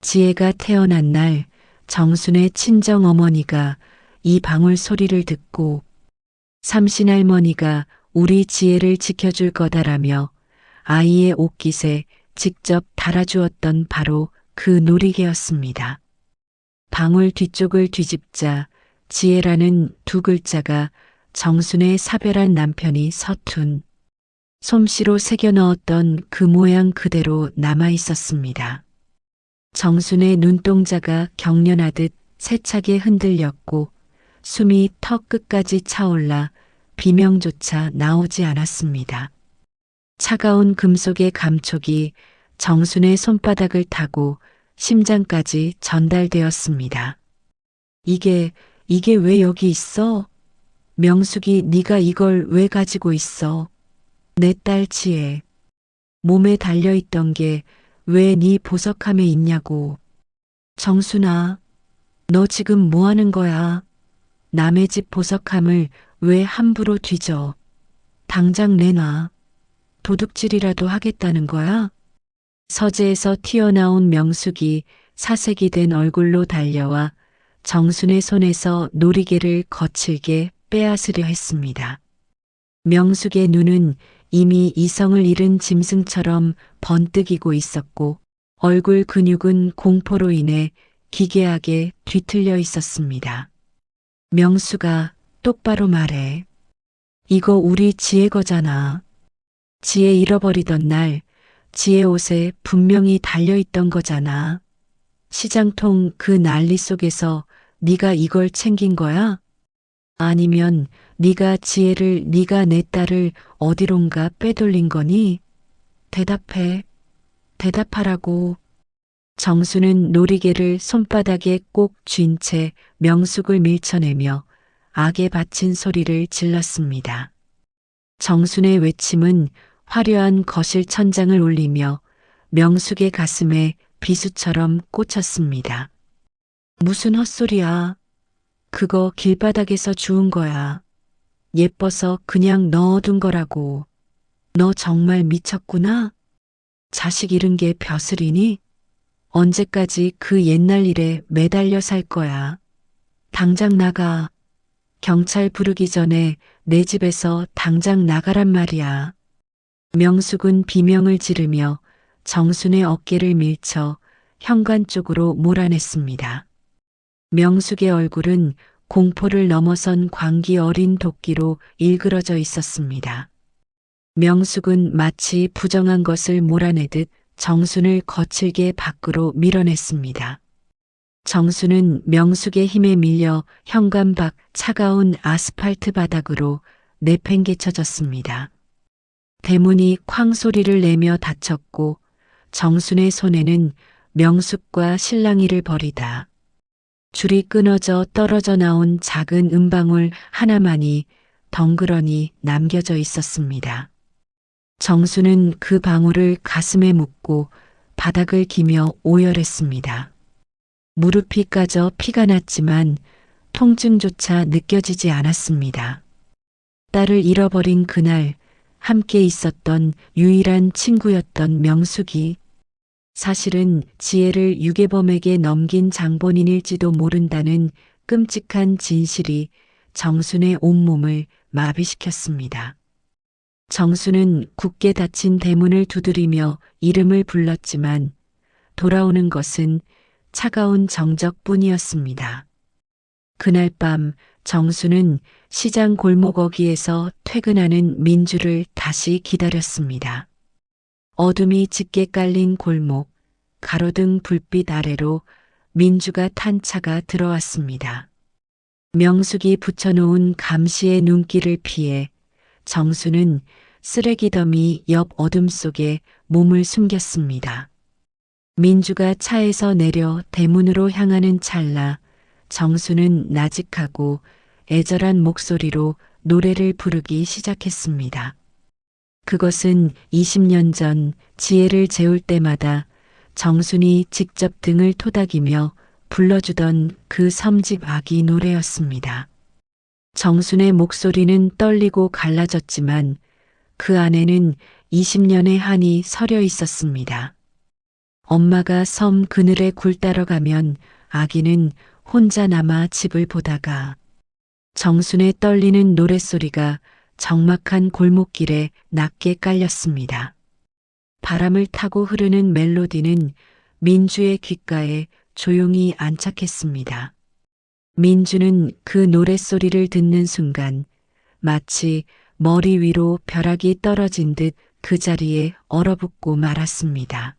지혜가 태어난 날 정순의 친정어머니가 이 방울 소리를 듣고 삼신할머니가 우리 지혜를 지켜줄 거다라며 아이의 옷깃에 직접 달아주었던 바로 그 놀이개였습니다. 방울 뒤쪽을 뒤집자 지혜라는 두 글자가 정순의 사별한 남편이 서툰 솜씨로 새겨 넣었던 그 모양 그대로 남아 있었습니다. 정순의 눈동자가 경련하듯 세차게 흔들렸고 숨이 턱 끝까지 차올라 비명조차 나오지 않았습니다. 차가운 금속의 감촉이 정순의 손바닥을 타고 심장까지 전달되었습니다. 이게 왜 여기 있어? 명숙이 네가 이걸 왜 가지고 있어? 내 딸 지혜. 몸에 달려있던 게 왜 네 보석함에 있냐고. 정순아, 너 지금 뭐 하는 거야? 남의 집 보석함을 왜 함부로 뒤져? 당장 내놔. 도둑질이라도 하겠다는 거야? 서재에서 튀어나온 명숙이 사색이 된 얼굴로 달려와 정순의 손에서 놀이개를 거칠게 빼앗으려 했습니다. 명숙의 눈은 이미 이성을 잃은 짐승처럼 번뜩이고 있었고 얼굴 근육은 공포로 인해 기괴하게 뒤틀려 있었습니다. 명숙아, 똑바로 말해. 이거 우리 지혜 거잖아. 지혜 잃어버리던 날 지혜 옷에 분명히 달려있던 거잖아. 시장통 그 난리 속에서 네가 이걸 챙긴 거야? 아니면 네가 지혜를 네가 내 딸을 어디론가 빼돌린 거니? 대답해. 대답하라고. 정수는 놀이개를 손바닥에 꼭 쥔 채 명숙을 밀쳐내며 악에 바친 소리를 질렀습니다. 정순의 외침은 화려한 거실 천장을 울리며 명숙의 가슴에 비수처럼 꽂혔습니다. 무슨 헛소리야. 그거 길바닥에서 주운 거야. 예뻐서 그냥 넣어둔 거라고. 너 정말 미쳤구나? 자식 잃은 게 벼슬이니? 언제까지 그 옛날 일에 매달려 살 거야. 당장 나가. 경찰 부르기 전에 내 집에서 당장 나가란 말이야. 명숙은 비명을 지르며 정순의 어깨를 밀쳐 현관 쪽으로 몰아냈습니다. 명숙의 얼굴은 공포를 넘어선 광기 어린 도끼로 일그러져 있었습니다. 명숙은 마치 부정한 것을 몰아내듯 정순을 거칠게 밖으로 밀어냈습니다. 정순은 명숙의 힘에 밀려 현관 밖 차가운 아스팔트 바닥으로 내팽개쳐졌습니다. 대문이 쾅 소리를 내며 닫혔고 정순의 손에는 명숙과 실랑이를 벌이다 줄이 끊어져 떨어져 나온 작은 음방울 하나만이 덩그러니 남겨져 있었습니다. 정수는 그 방울을 가슴에 묻고 바닥을 기며 오열했습니다. 무릎이 까져 피가 났지만 통증조차 느껴지지 않았습니다. 딸을 잃어버린 그날 함께 있었던 유일한 친구였던 명숙이 사실은 지혜를 유괴범에게 넘긴 장본인일지도 모른다는 끔찍한 진실이 정순의 온몸을 마비시켰습니다. 정순은 굳게 닫힌 대문을 두드리며 이름을 불렀지만 돌아오는 것은 차가운 정적뿐이었습니다. 그날 밤 정순은 시장 골목어귀에서 퇴근하는 민주를 다시 기다렸습니다. 어둠이 짙게 깔린 골목, 가로등 불빛 아래로 민주가 탄 차가 들어왔습니다. 명숙이 붙여놓은 감시의 눈길을 피해 정수는 쓰레기 더미 옆 어둠 속에 몸을 숨겼습니다. 민주가 차에서 내려 대문으로 향하는 찰나 정수는 나직하고 애절한 목소리로 노래를 부르기 시작했습니다. 그것은 20년 전 지혜를 재울 때마다 정순이 직접 등을 토닥이며 불러주던 그 섬집 아기 노래였습니다. 정순의 목소리는 떨리고 갈라졌지만 그 안에는 20년의 한이 서려 있었습니다. 엄마가 섬 그늘에 굴 따러 가면 아기는 혼자 남아 집을 보다가 정순의 떨리는 노랫소리가 적막한 골목길에 낮게 깔렸습니다. 바람을 타고 흐르는 멜로디는 민주의 귓가에 조용히 안착했습니다. 민주는 그 노랫소리를 듣는 순간 마치 머리 위로 벼락이 떨어진 듯 그 자리에 얼어붙고 말았습니다.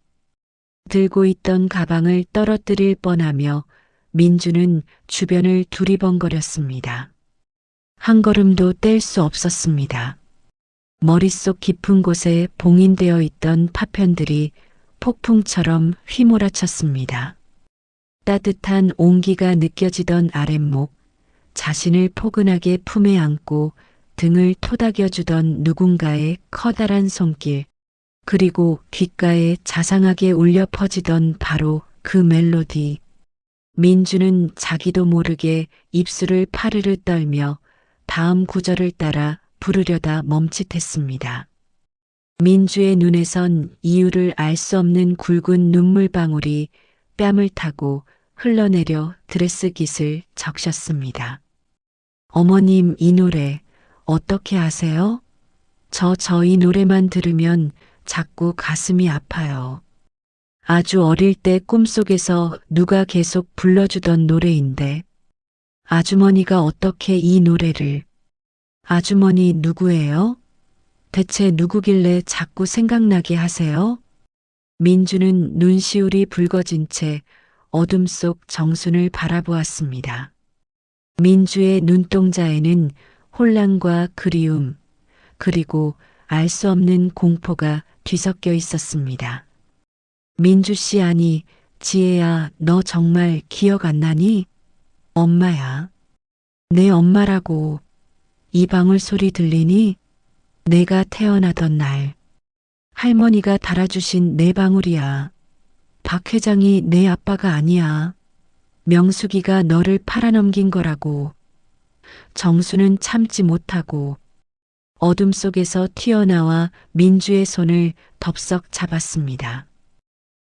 들고 있던 가방을 떨어뜨릴 뻔하며 민주는 주변을 두리번거렸습니다. 한 걸음도 뗄 수 없었습니다. 머릿속 깊은 곳에 봉인되어 있던 파편들이 폭풍처럼 휘몰아쳤습니다. 따뜻한 온기가 느껴지던 아랫목, 자신을 포근하게 품에 안고 등을 토닥여주던 누군가의 커다란 손길, 그리고 귓가에 자상하게 울려 퍼지던 바로 그 멜로디. 민주는 자기도 모르게 입술을 파르르 떨며 다음 구절을 따라 부르려다 멈칫했습니다. 민주의 눈에선 이유를 알 수 없는 굵은 눈물방울이 뺨을 타고 흘러내려 드레스 깃을 적셨습니다. 어머님, 이 노래 어떻게 아세요? 저 이 노래만 들으면 자꾸 가슴이 아파요. 아주 어릴 때 꿈속에서 누가 계속 불러주던 노래인데 아주머니가 어떻게 이 노래를... 아주머니 누구예요? 대체 누구길래 자꾸 생각나게 하세요? 민주는 눈시울이 붉어진 채 어둠 속 정순을 바라보았습니다. 민주의 눈동자에는 혼란과 그리움, 그리고 알 수 없는 공포가 뒤섞여 있었습니다. 민주 씨, 아니, 지혜야, 너 정말 기억 안 나니? 엄마야. 내 엄마라고. 이 방울 소리 들리니? 내가 태어나던 날 할머니가 달아주신 내 방울이야. 박 회장이 내 아빠가 아니야. 명숙이가 너를 팔아넘긴 거라고. 정수는 참지 못하고 어둠 속에서 튀어나와 민주의 손을 덥석 잡았습니다.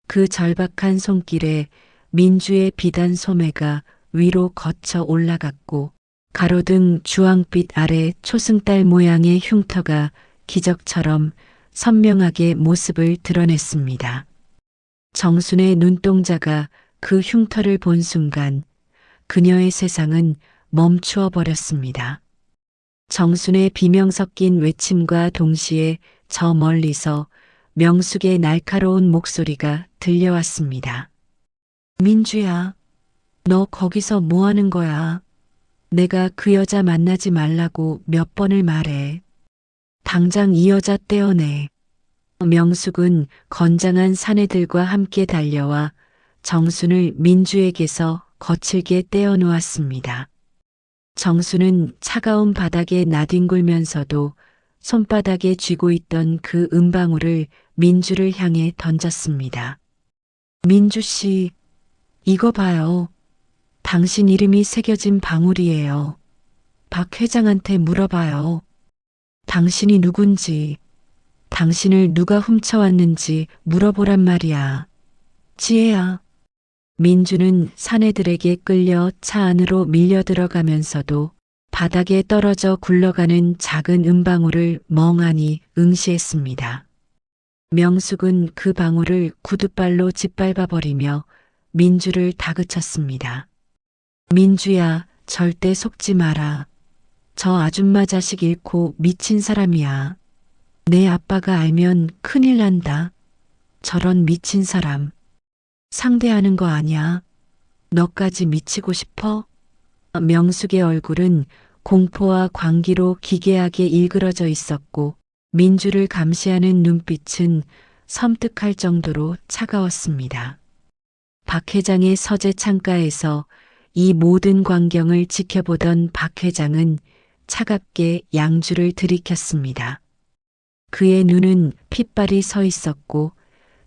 그 절박한 손길에 민주의 비단 소매가 위로 거쳐 올라갔고 가로등 주황빛 아래 초승달 모양의 흉터가 기적처럼 선명하게 모습을 드러냈습니다. 정순의 눈동자가 그 흉터를 본 순간 그녀의 세상은 멈추어 버렸습니다. 정순의 비명 섞인 외침과 동시에 저 멀리서 명숙의 날카로운 목소리가 들려왔습니다. 민주야, 너 거기서 뭐 하는 거야? 내가 그 여자 만나지 말라고 몇 번을 말해. 당장 이 여자 떼어내. 명숙은 건장한 사내들과 함께 달려와 정순을 민주에게서 거칠게 떼어놓았습니다. 정순은 차가운 바닥에 나뒹굴면서도 손바닥에 쥐고 있던 그 은방울을 민주를 향해 던졌습니다. 민주 씨, 이거 봐요. 당신 이름이 새겨진 방울이에요. 박 회장한테 물어봐요. 당신이 누군지, 당신을 누가 훔쳐왔는지 물어보란 말이야. 지혜야. 민주는 사내들에게 끌려 차 안으로 밀려 들어가면서도 바닥에 떨어져 굴러가는 작은 은방울을 멍하니 응시했습니다. 명숙은 그 방울을 구두발로 짓밟아 버리며 민주를 다그쳤습니다. 민주야, 절대 속지 마라. 저 아줌마 자식 잃고 미친 사람이야. 내 아빠가 알면 큰일 난다. 저런 미친 사람. 상대하는 거 아니야. 너까지 미치고 싶어? 명숙의 얼굴은 공포와 광기로 기괴하게 일그러져 있었고 민주를 감시하는 눈빛은 섬뜩할 정도로 차가웠습니다. 박 회장의 서재 창가에서 이 모든 광경을 지켜보던 박 회장은 차갑게 양주를 들이켰습니다. 그의 눈은 핏발이 서 있었고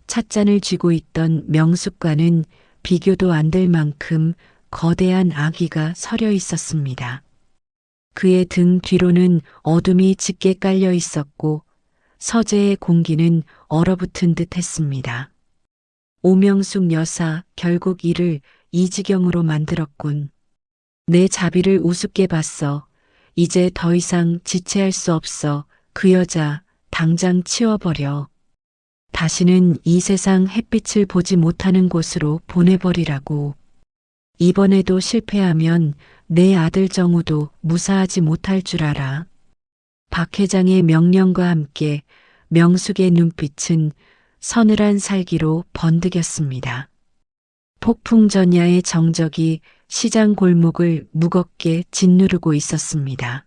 찻잔을 쥐고 있던 명숙과는 비교도 안 될 만큼 거대한 아기가 서려 있었습니다. 그의 등 뒤로는 어둠이 짙게 깔려 있었고 서재의 공기는 얼어붙은 듯 했습니다. 오명숙 여사, 결국 이를 이 지경으로 만들었군. 내 자비를 우습게 봤어. 이제 더 이상 지체할 수 없어. 그 여자 당장 치워버려. 다시는 이 세상 햇빛을 보지 못하는 곳으로 보내버리라고. 이번에도 실패하면 내 아들 정우도 무사하지 못할 줄 알아. 박 회장의 명령과 함께 명숙의 눈빛은 서늘한 살기로 번득였습니다. 폭풍전야의 정적이 시장 골목을 무겁게 짓누르고 있었습니다.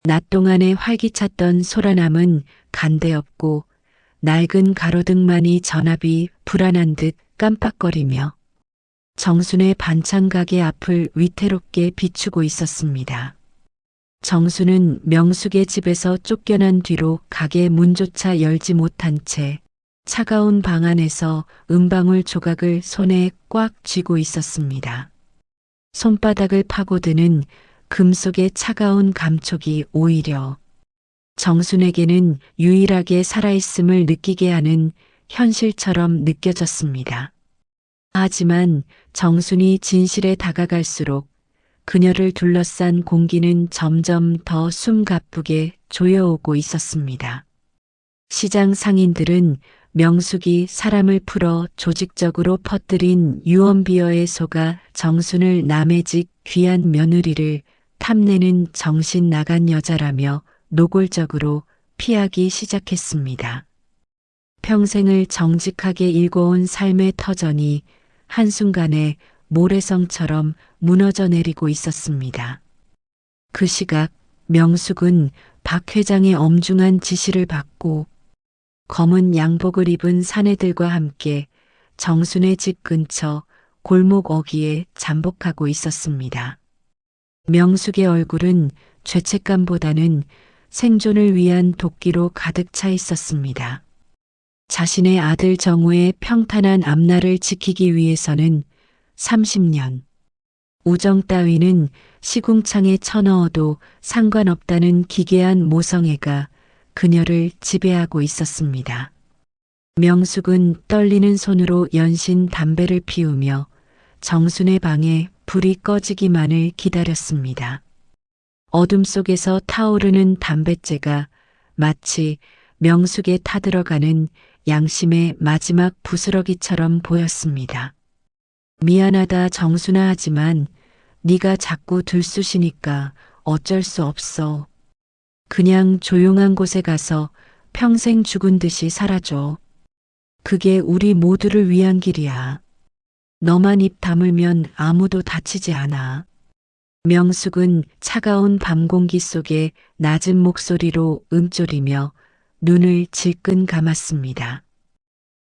낮 동안에 활기찼던 소라남은 간데없고 낡은 가로등만이 전압이 불안한 듯 깜빡거리며 정순의 반찬 가게 앞을 위태롭게 비추고 있었습니다. 정순은 명숙의 집에서 쫓겨난 뒤로 가게 문조차 열지 못한 채 차가운 방 안에서 은방울 조각을 손에 꽉 쥐고 있었습니다. 손바닥을 파고드는 금속의 차가운 감촉이 오히려 정순에게는 유일하게 살아있음을 느끼게 하는 현실처럼 느껴졌습니다. 하지만 정순이 진실에 다가갈수록 그녀를 둘러싼 공기는 점점 더 숨가쁘게 조여오고 있었습니다. 시장 상인들은 명숙이 사람을 풀어 조직적으로 퍼뜨린 유언비어에 속아 정순을 남의 집 귀한 며느리를 탐내는 정신 나간 여자라며 노골적으로 피하기 시작했습니다. 평생을 정직하게 일궈온 삶의 터전이 한순간에 모래성처럼 무너져 내리고 있었습니다. 그 시각 명숙은 박 회장의 엄중한 지시를 받고 검은 양복을 입은 사내들과 함께 정순의 집 근처 골목 어귀에 잠복하고 있었습니다. 명숙의 얼굴은 죄책감보다는 생존을 위한 도끼로 가득 차 있었습니다. 자신의 아들 정우의 평탄한 앞날을 지키기 위해서는 30년, 우정 따위는 시궁창에 쳐넣어도 상관없다는 기괴한 모성애가 그녀를 지배하고 있었습니다. 명숙은 떨리는 손으로 연신 담배를 피우며 정순의 방에 불이 꺼지기만을 기다렸습니다. 어둠 속에서 타오르는 담뱃재가 마치 명숙에 타들어가는 양심의 마지막 부스러기처럼 보였습니다. 미안하다 정순아, 하지만 네가 자꾸 들쑤시니까 어쩔 수 없어. 그냥 조용한 곳에 가서 평생 죽은 듯이 살아줘. 그게 우리 모두를 위한 길이야. 너만 입 다물면 아무도 다치지 않아. 명숙은 차가운 밤 공기 속에 낮은 목소리로 음조리며 눈을 질끈 감았습니다.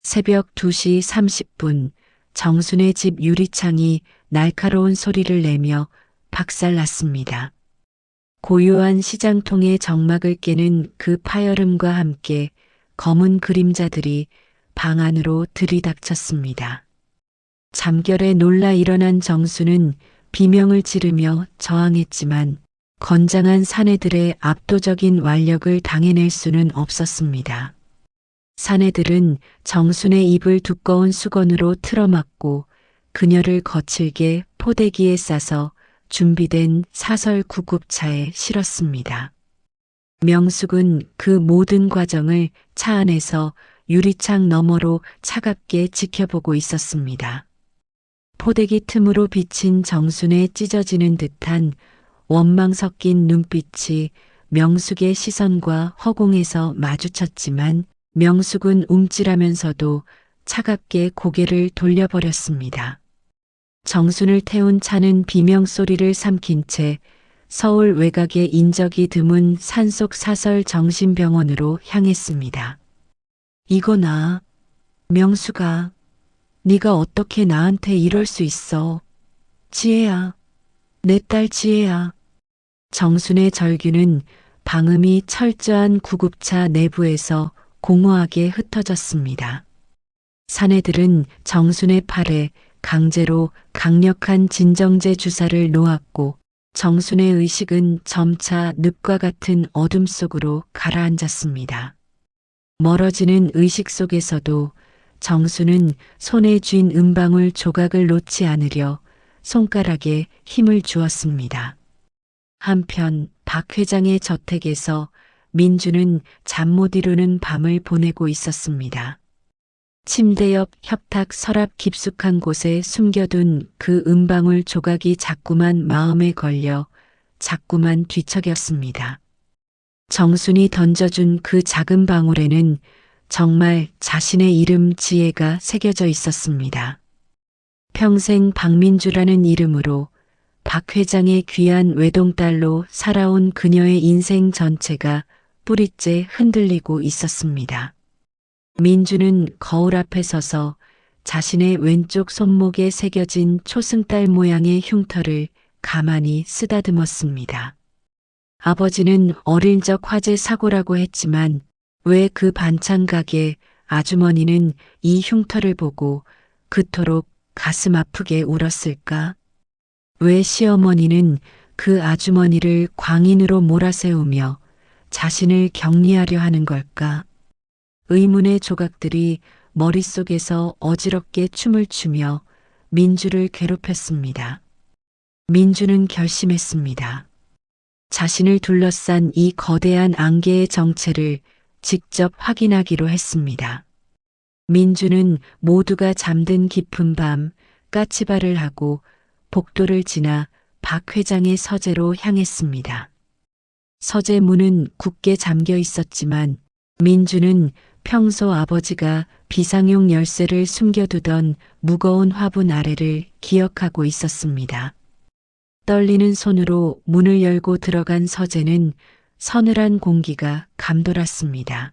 새벽 2시 30분 정순의 집 유리창이 날카로운 소리를 내며 박살났습니다. 고요한 시장통의 정막을 깨는 그 파열음과 함께 검은 그림자들이 방 안으로 들이닥쳤습니다. 잠결에 놀라 일어난 정수는 비명을 지르며 저항했지만 건장한 사내들의 압도적인 완력을 당해낼 수는 없었습니다. 사내들은 정순의 입을 두꺼운 수건으로 틀어막고 그녀를 거칠게 포대기에 싸서 준비된 사설 구급차에 실었습니다. 명숙은 그 모든 과정을 차 안에서 유리창 너머로 차갑게 지켜보고 있었습니다. 포대기 틈으로 비친 정순의 찢어지는 듯한 원망 섞인 눈빛이 명숙의 시선과 허공에서 마주쳤지만 명숙은 움찔하면서도 차갑게 고개를 돌려버렸습니다. 정순을 태운 차는 비명소리를 삼킨 채 서울 외곽의 인적이 드문 산속 사설 정신병원으로 향했습니다. 이거나, 명숙아, 네가 어떻게 나한테 이럴 수 있어. 지혜야, 내 딸 지혜야. 정순의 절규는 방음이 철저한 구급차 내부에서 공허하게 흩어졌습니다. 사내들은 정순의 팔에 강제로 강력한 진정제 주사를 놓았고 정순의 의식은 점차 늪과 같은 어둠 속으로 가라앉았습니다. 멀어지는 의식 속에서도 정순은 손에 쥔 은방울 조각을 놓지 않으려 손가락에 힘을 주었습니다. 한편 박 회장의 저택에서 민주는 잠 못 이루는 밤을 보내고 있었습니다. 침대 옆 협탁 서랍 깊숙한 곳에 숨겨둔 그 은방울 조각이 자꾸만 마음에 걸려 자꾸만 뒤척였습니다. 정순이 던져준 그 작은 방울에는 정말 자신의 이름 지혜가 새겨져 있었습니다. 평생 박민주라는 이름으로 박 회장의 귀한 외동딸로 살아온 그녀의 인생 전체가 뿌리째 흔들리고 있었습니다. 민주는 거울 앞에 서서 자신의 왼쪽 손목에 새겨진 초승달 모양의 흉터를 가만히 쓰다듬었습니다. 아버지는 어릴 적 화재 사고라고 했지만 왜 그 반찬 가게 아주머니는 이 흉터를 보고 그토록 가슴 아프게 울었을까? 왜 시어머니는 그 아주머니를 광인으로 몰아세우며 자신을 격리하려 하는 걸까? 의문의 조각들이 머릿속에서 어지럽게 춤을 추며 민주를 괴롭혔습니다. 민주는 결심했습니다. 자신을 둘러싼 이 거대한 안개의 정체를 직접 확인하기로 했습니다. 민주는 모두가 잠든 깊은 밤 까치발을 하고 복도를 지나 박 회장의 서재로 향했습니다. 서재 문은 굳게 잠겨 있었지만 민주는 평소 아버지가 비상용 열쇠를 숨겨두던 무거운 화분 아래를 기억하고 있었습니다. 떨리는 손으로 문을 열고 들어간 서재는 서늘한 공기가 감돌았습니다.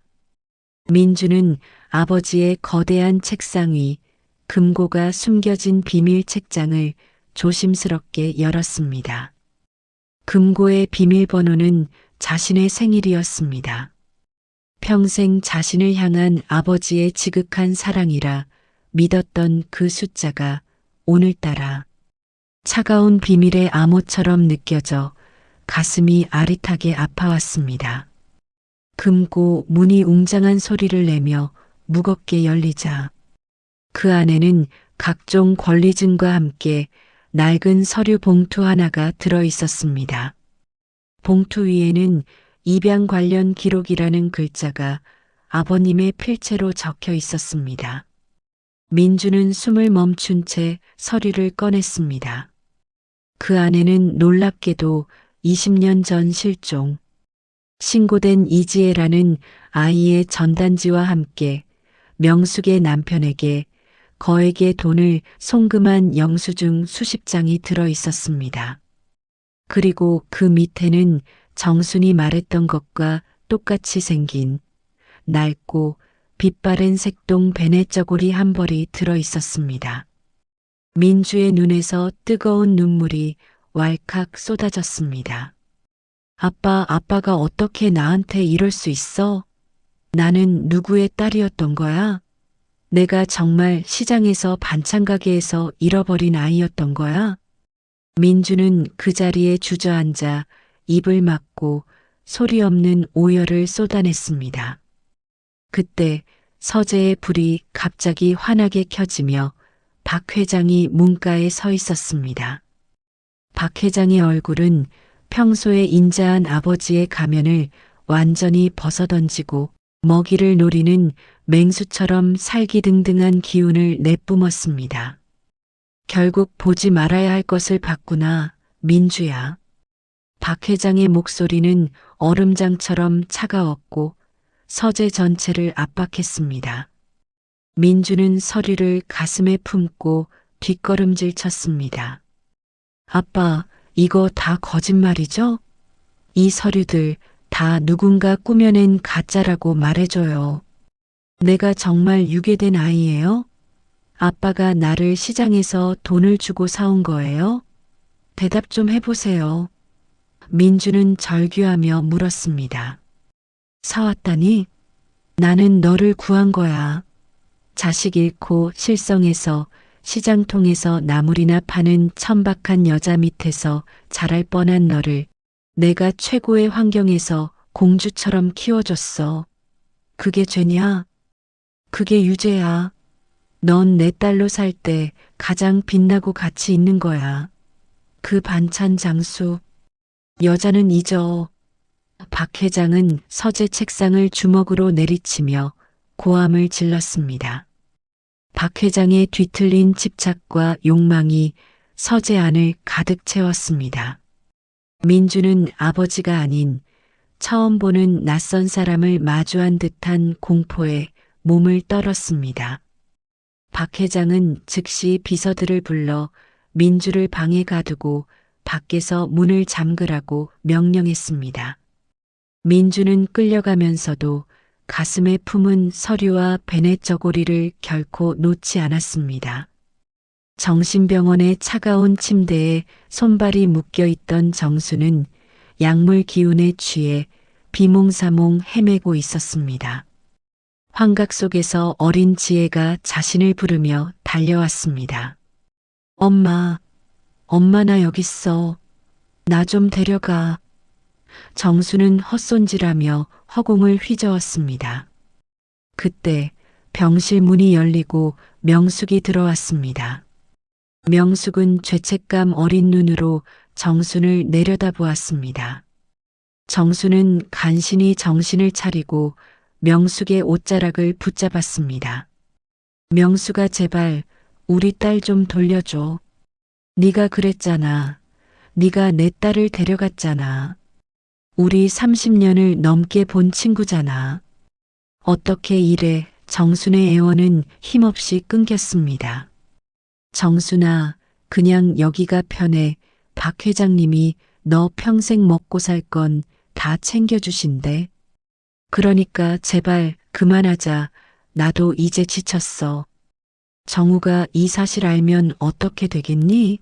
민주는 아버지의 거대한 책상 위 금고가 숨겨진 비밀 책장을 조심스럽게 열었습니다. 금고의 비밀번호는 자신의 생일이었습니다. 평생 자신을 향한 아버지의 지극한 사랑이라 믿었던 그 숫자가 오늘따라 차가운 비밀의 암호처럼 느껴져 가슴이 아릿하게 아파왔습니다. 금고 문이 웅장한 소리를 내며 무겁게 열리자 그 안에는 각종 권리증과 함께 낡은 서류 봉투 하나가 들어 있었습니다. 봉투 위에는 입양 관련 기록이라는 글자가 아버님의 필체로 적혀 있었습니다. 민주는 숨을 멈춘 채 서류를 꺼냈습니다. 그 안에는 놀랍게도 20년 전 실종, 신고된 이지혜라는 아이의 전단지와 함께 명숙의 남편에게 거액의 돈을 송금한 영수증 수십 장이 들어 있었습니다. 그리고 그 밑에는 정순이 말했던 것과 똑같이 생긴 낡고 빛바랜 색동 베네저고리 한 벌이 들어 있었습니다. 민주의 눈에서 뜨거운 눈물이 왈칵 쏟아졌습니다. 아빠가 어떻게 나한테 이럴 수 있어? 나는 누구의 딸이었던 거야? 내가 정말 시장에서 반찬 가게에서 잃어버린 아이였던 거야? 민주는 그 자리에 주저앉아 입을 막고 소리 없는 오열을 쏟아냈습니다. 그때 서재의 불이 갑자기 환하게 켜지며 박 회장이 문가에 서 있었습니다. 박 회장의 얼굴은 평소에 인자한 아버지의 가면을 완전히 벗어던지고 먹이를 노리는 맹수처럼 살기등등한 기운을 내뿜었습니다. 결국 보지 말아야 할 것을 봤구나, 민주야. 박 회장의 목소리는 얼음장처럼 차가웠고 서재 전체를 압박했습니다. 민주는 서류를 가슴에 품고 뒷걸음질 쳤습니다. 아빠, 이거 다 거짓말이죠? 이 서류들 다 누군가 꾸며낸 가짜라고 말해줘요. 내가 정말 유괴된 아이예요? 아빠가 나를 시장에서 돈을 주고 사온 거예요? 대답 좀 해보세요. 민주는 절규하며 물었습니다. 사왔다니? 나는 너를 구한 거야. 자식 잃고 실성해서 시장통에서 나물이나 파는 천박한 여자 밑에서 자랄 뻔한 너를 내가 최고의 환경에서 공주처럼 키워줬어. 그게 죄냐? 그게 유죄야. 넌 내 딸로 살 때 가장 빛나고 가치 있는 거야. 그 반찬 장수. 여자는 잊어. 박 회장은 서재 책상을 주먹으로 내리치며 고함을 질렀습니다. 박 회장의 뒤틀린 집착과 욕망이 서재 안을 가득 채웠습니다. 민주는 아버지가 아닌 처음 보는 낯선 사람을 마주한 듯한 공포에 몸을 떨었습니다. 박 회장은 즉시 비서들을 불러 민주를 방에 가두고 밖에서 문을 잠그라고 명령했습니다. 민주는 끌려가면서도 가슴에 품은 서류와 베넷저고리를 결코 놓지 않았습니다. 정신병원의 차가운 침대에 손발이 묶여있던 정수는 약물 기운에 취해 비몽사몽 헤매고 있었습니다. 환각 속에서 어린 지혜가 자신을 부르며 달려왔습니다. 엄마, 엄마 나 여기 있어. 나 좀 데려가. 정수는 헛손질하며 허공을 휘저었습니다. 그때 병실 문이 열리고 명숙이 들어왔습니다. 명숙은 죄책감 어린 눈으로 정순을 내려다보았습니다. 정수는 간신히 정신을 차리고 명숙의 옷자락을 붙잡았습니다. 명숙아 제발 우리 딸 좀 돌려줘. 네가 그랬잖아. 네가 내 딸을 데려갔잖아. 우리 30년을 넘게 본 친구잖아. 어떻게 이래? 정순의 애원은 힘없이 끊겼습니다. 정순아, 그냥 여기가 편해. 박 회장님이 너 평생 먹고 살 건 다 챙겨주신대. 그러니까 제발 그만하자. 나도 이제 지쳤어. 정우가 이 사실 알면 어떻게 되겠니?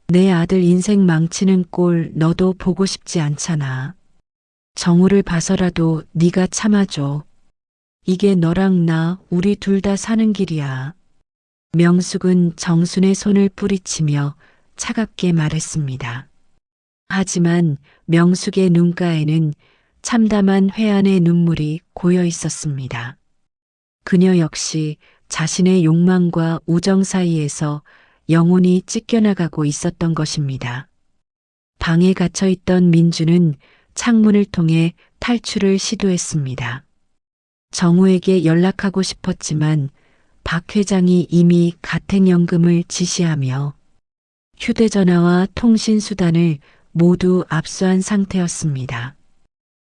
내 아들 인생 망치는 꼴 너도 보고 싶지 않잖아. 정우를 봐서라도 네가 참아줘. 이게 너랑 나 우리 둘 다 사는 길이야. 명숙은 정순의 손을 뿌리치며 차갑게 말했습니다. 하지만 명숙의 눈가에는 참담한 회한의 눈물이 고여 있었습니다. 그녀 역시 자신의 욕망과 우정 사이에서 영혼이 찢겨나가고 있었던 것입니다. 방에 갇혀 있던 민주는 창문을 통해 탈출을 시도했습니다. 정우에게 연락하고 싶었지만 박 회장이 이미 가택연금을 지시하며 휴대전화와 통신수단을 모두 압수한 상태였습니다.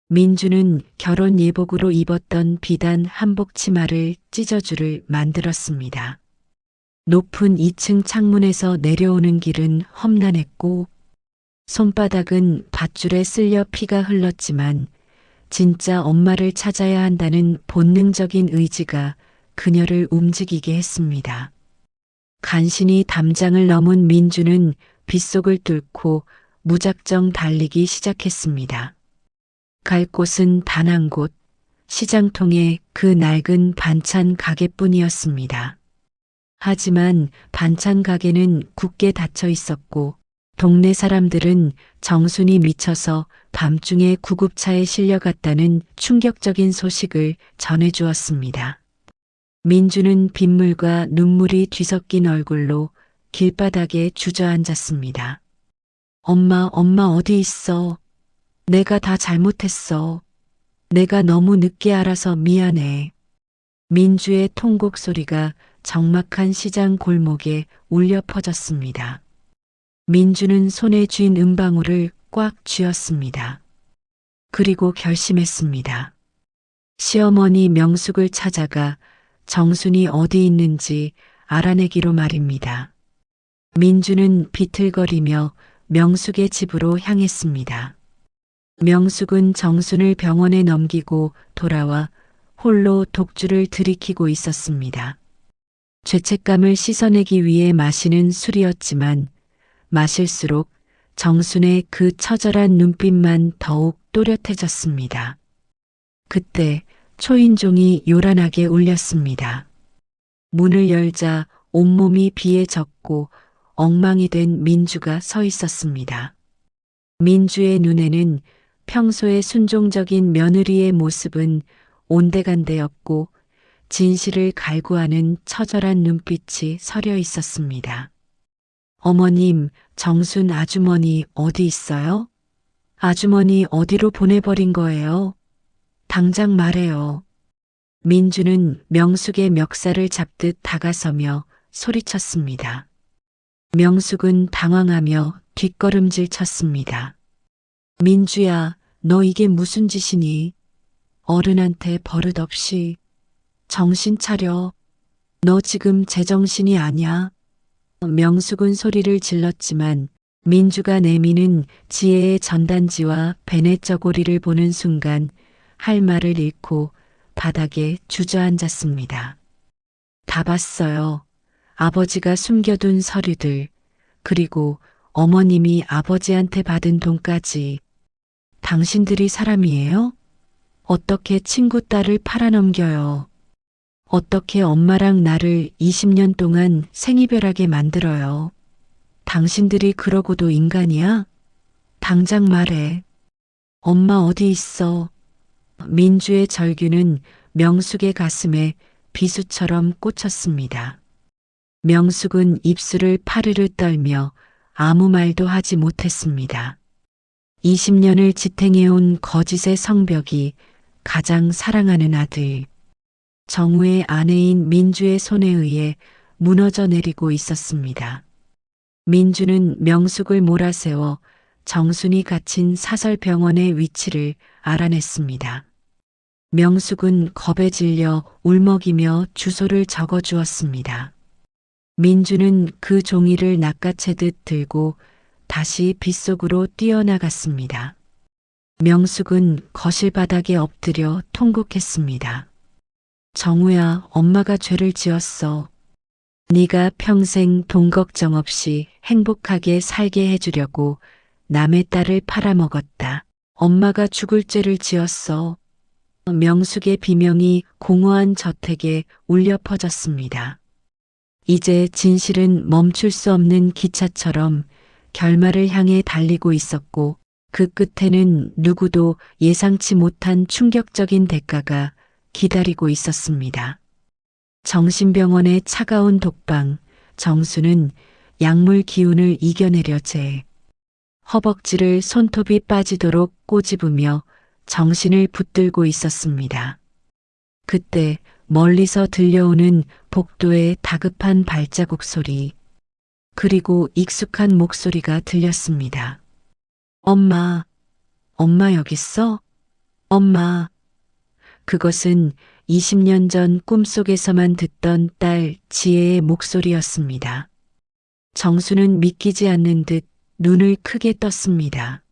민주는 결혼 예복으로 입었던 비단 한복 치마를 찢어줄을 만들었습니다. 높은 2층 창문에서 내려오는 길은 험난했고 손바닥은 밧줄에 쓸려 피가 흘렀지만 진짜 엄마를 찾아야 한다는 본능적인 의지가 그녀를 움직이게 했습니다. 간신히 담장을 넘은 민주는 빗속을 뚫고 무작정 달리기 시작했습니다. 갈 곳은 단 한 곳, 시장통의 그 낡은 반찬 가게뿐이었습니다. 하지만 반찬 가게는 굳게 닫혀 있었고 동네 사람들은 정순이 미쳐서 밤중에 구급차에 실려갔다는 충격적인 소식을 전해주었습니다. 민주는 빗물과 눈물이 뒤섞인 얼굴로 길바닥에 주저앉았습니다. 엄마 어디 있어? 내가 다 잘못했어. 내가 너무 늦게 알아서 미안해. 민주의 통곡 소리가 적막한 시장 골목에 울려 퍼졌습니다. 민주는 손에 쥔 은방울을 꽉 쥐었습니다. 그리고 결심했습니다. 시어머니 명숙을 찾아가 정순이 어디 있는지 알아내기로 말입니다. 민주는 비틀거리며 명숙의 집으로 향했습니다. 명숙은 정순을 병원에 넘기고 돌아와 홀로 독주를 들이키고 있었습니다. 죄책감을 씻어내기 위해 마시는 술이었지만 마실수록 정순의 그 처절한 눈빛만 더욱 또렷해졌습니다. 그때 초인종이 요란하게 울렸습니다. 문을 열자 온몸이 비에 젖고 엉망이 된 민주가 서 있었습니다. 민주의 눈에는 평소의 순종적인 며느리의 모습은 온데간데없고 진실을 갈구하는 처절한 눈빛이 서려 있었습니다. 어머님, 정순 아주머니 어디 있어요? 아주머니 어디로 보내버린 거예요? 당장 말해요. 민주는 명숙의 멱살을 잡듯 다가서며 소리쳤습니다. 명숙은 당황하며 뒷걸음질 쳤습니다. 민주야, 너 이게 무슨 짓이니? 어른한테 버릇없이. 정신 차려. 너 지금 제정신이 아냐? 명숙은 소리를 질렀지만 민주가 내미는 지혜의 전단지와 베넷 저고리를 보는 순간 할 말을 잃고 바닥에 주저앉았습니다. 다 봤어요. 아버지가 숨겨둔 서류들, 그리고 어머님이 아버지한테 받은 돈까지. 당신들이 사람이에요? 어떻게 친구 딸을 팔아넘겨요? 어떻게 엄마랑 나를 20년 동안 생이별하게 만들어요? 당신들이 그러고도 인간이야? 당장 말해. 엄마 어디 있어? 민주의 절규는 명숙의 가슴에 비수처럼 꽂혔습니다. 명숙은 입술을 파르르 떨며 아무 말도 하지 못했습니다. 20년을 지탱해온 거짓의 성벽이 가장 사랑하는 아들, 정우의 아내인 민주의 손에 의해 무너져 내리고 있었습니다. 민주는 명숙을 몰아세워 정순이 갇힌 사설병원의 위치를 알아냈습니다. 명숙은 겁에 질려 울먹이며 주소를 적어주었습니다. 민주는 그 종이를 낚아채듯 들고 다시 빗속으로 뛰어나갔습니다. 명숙은 거실 바닥에 엎드려 통곡했습니다. 정우야, 엄마가 죄를 지었어. 네가 평생 돈 걱정 없이 행복하게 살게 해주려고 남의 딸을 팔아먹었다. 엄마가 죽을 죄를 지었어. 명숙의 비명이 공허한 저택에 울려 퍼졌습니다. 이제 진실은 멈출 수 없는 기차처럼 결말을 향해 달리고 있었고 그 끝에는 누구도 예상치 못한 충격적인 대가가 기다리고 있었습니다. 정신병원의 차가운 독방, 정수는 약물 기운을 이겨내려 제 허벅지를 손톱이 빠지도록 꼬집으며 정신을 붙들고 있었습니다. 그때 멀리서 들려오는 복도의 다급한 발자국 소리, 그리고 익숙한 목소리가 들렸습니다. 엄마, 엄마 여기 있어? 엄마. 그것은 20년 전 꿈속에서만 듣던 딸 지혜의 목소리였습니다. 정수는 믿기지 않는 듯 눈을 크게 떴습니다.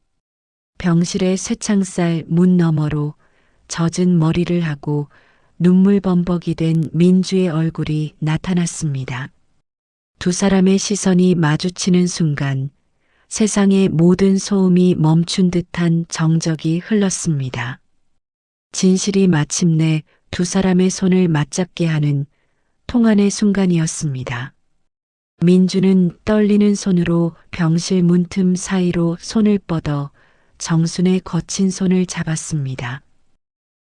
병실의 쇠창살 문 너머로 젖은 머리를 하고 눈물 범벅이 된 민주의 얼굴이 나타났습니다. 두 사람의 시선이 마주치는 순간 세상의 모든 소음이 멈춘 듯한 정적이 흘렀습니다. 진실이 마침내 두 사람의 손을 맞잡게 하는 통한의 순간이었습니다. 민주는 떨리는 손으로 병실 문틈 사이로 손을 뻗어 정순의 거친 손을 잡았습니다.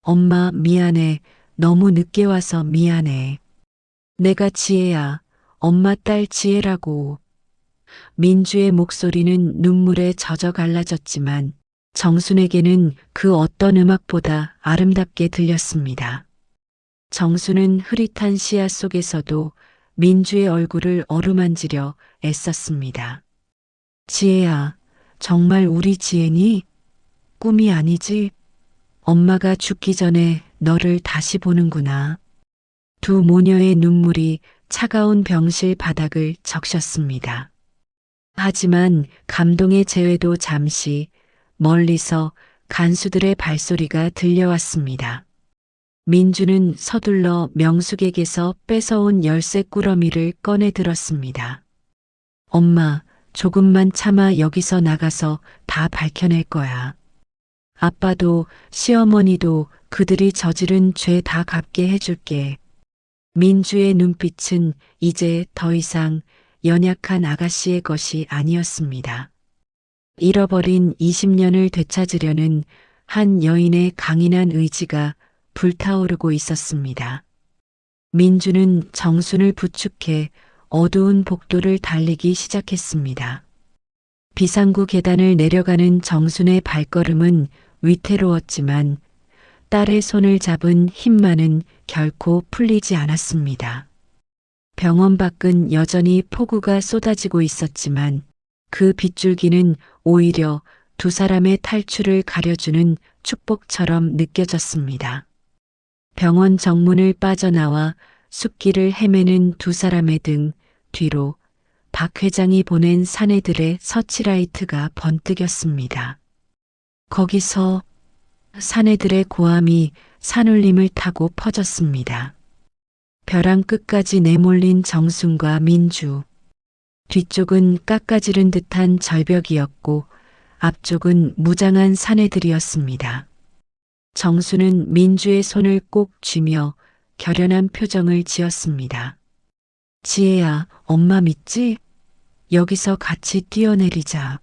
엄마 미안해. 너무 늦게 와서 미안해. 내가 지혜야. 엄마 딸 지혜라고. 민주의 목소리는 눈물에 젖어 갈라졌지만 정순에게는 그 어떤 음악보다 아름답게 들렸습니다. 정수는 흐릿한 시야 속에서도 민주의 얼굴을 어루만지려 애썼습니다. 지혜야, 정말 우리 지혜니? 꿈이 아니지? 엄마가 죽기 전에 너를 다시 보는구나. 두 모녀의 눈물이 차가운 병실 바닥을 적셨습니다. 하지만 감동의 재회도 잠시 멀리서 간수들의 발소리가 들려왔습니다. 민주는 서둘러 명숙에게서 뺏어온 열쇠 꾸러미를 꺼내 들었습니다. 엄마, 조금만 참아. 여기서 나가서 다 밝혀낼 거야. 아빠도 시어머니도 그들이 저지른 죄 다 갚게 해줄게. 민주의 눈빛은 이제 더 이상 연약한 아가씨의 것이 아니었습니다. 잃어버린 20년을 되찾으려는 한 여인의 강인한 의지가 불타오르고 있었습니다. 민주는 정순을 부축해 어두운 복도를 달리기 시작했습니다. 비상구 계단을 내려가는 정순의 발걸음은 위태로웠지만 딸의 손을 잡은 힘만은 결코 풀리지 않았습니다. 병원 밖은 여전히 폭우가 쏟아지고 있었지만 그 빗줄기는 오히려 두 사람의 탈출을 가려주는 축복처럼 느껴졌습니다. 병원 정문을 빠져나와 숲길을 헤매는 두 사람의 등 뒤로 박 회장이 보낸 사내들의 서치라이트가 번뜩였습니다. 거기서 사내들의 고함이 산울림을 타고 퍼졌습니다. 벼랑 끝까지 내몰린 정순과 민주. 뒤쪽은 깎아지른 듯한 절벽이었고 앞쪽은 무장한 사내들이었습니다. 정수는 민주의 손을 꼭 쥐며 결연한 표정을 지었습니다. 지혜야, 엄마 믿지? 여기서 같이 뛰어내리자.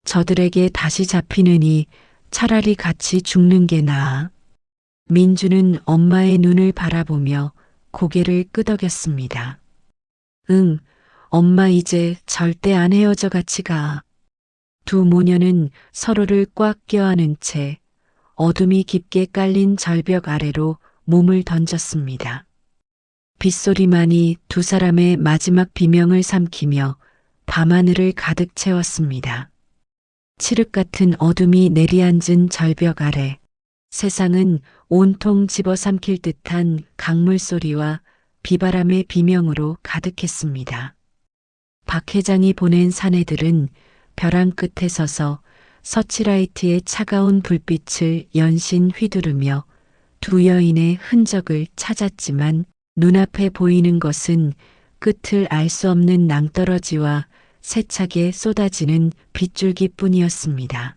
저들에게 다시 잡히느니 차라리 같이 죽는 게 나아. 민주는 엄마의 눈을 바라보며 고개를 끄덕였습니다. 응, 엄마 이제 절대 안 헤어져 같이 가. 두 모녀는 서로를 꽉 껴안은 채 어둠이 깊게 깔린 절벽 아래로 몸을 던졌습니다. 빗소리만이 두 사람의 마지막 비명을 삼키며 밤하늘을 가득 채웠습니다. 칠흑 같은 어둠이 내리앉은 절벽 아래 세상은 온통 집어삼킬 듯한 강물 소리와 비바람의 비명으로 가득했습니다. 박 회장이 보낸 사내들은 벼랑 끝에 서서 서치라이트의 차가운 불빛을 연신 휘두르며 두 여인의 흔적을 찾았지만 눈앞에 보이는 것은 끝을 알 수 없는 낭떠러지와 세차게 쏟아지는 빗줄기뿐이었습니다.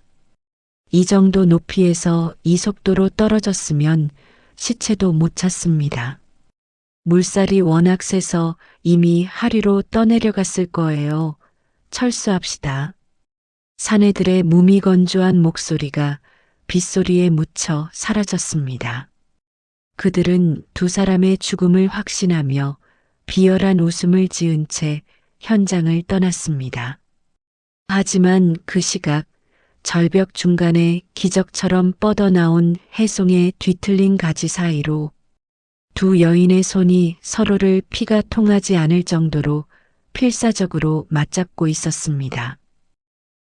이 정도 높이에서 이 속도로 떨어졌으면 시체도 못 찾습니다. 물살이 워낙 세서 이미 하류로 떠내려갔을 거예요. 철수합시다. 사내들의 무미건조한 목소리가 빗소리에 묻혀 사라졌습니다. 그들은 두 사람의 죽음을 확신하며 비열한 웃음을 지은 채 현장을 떠났습니다. 하지만 그 시각 절벽 중간에 기적처럼 뻗어나온 해송의 뒤틀린 가지 사이로 두 여인의 손이 서로를 피가 통하지 않을 정도로 필사적으로 맞잡고 있었습니다.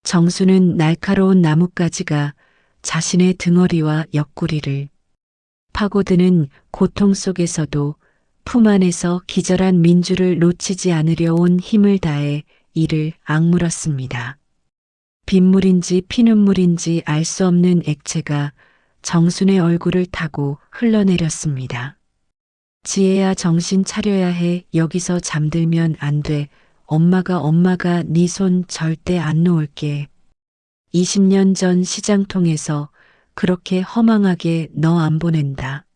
정수는 날카로운 나뭇가지가 자신의 등허리와 옆구리를 파고드는 고통 속에서도 품 안에서 기절한 민주를 놓치지 않으려 온 힘을 다해 이를 악물었습니다. 빗물인지 피눈물인지 알 수 없는 액체가 정순의 얼굴을 타고 흘러내렸습니다. 지혜야, 정신 차려야 해. 여기서 잠들면 안 돼. 엄마가 네 손 절대 안 놓을게. 20년 전 시장통에서 그렇게 허망하게 너 안 보낸다.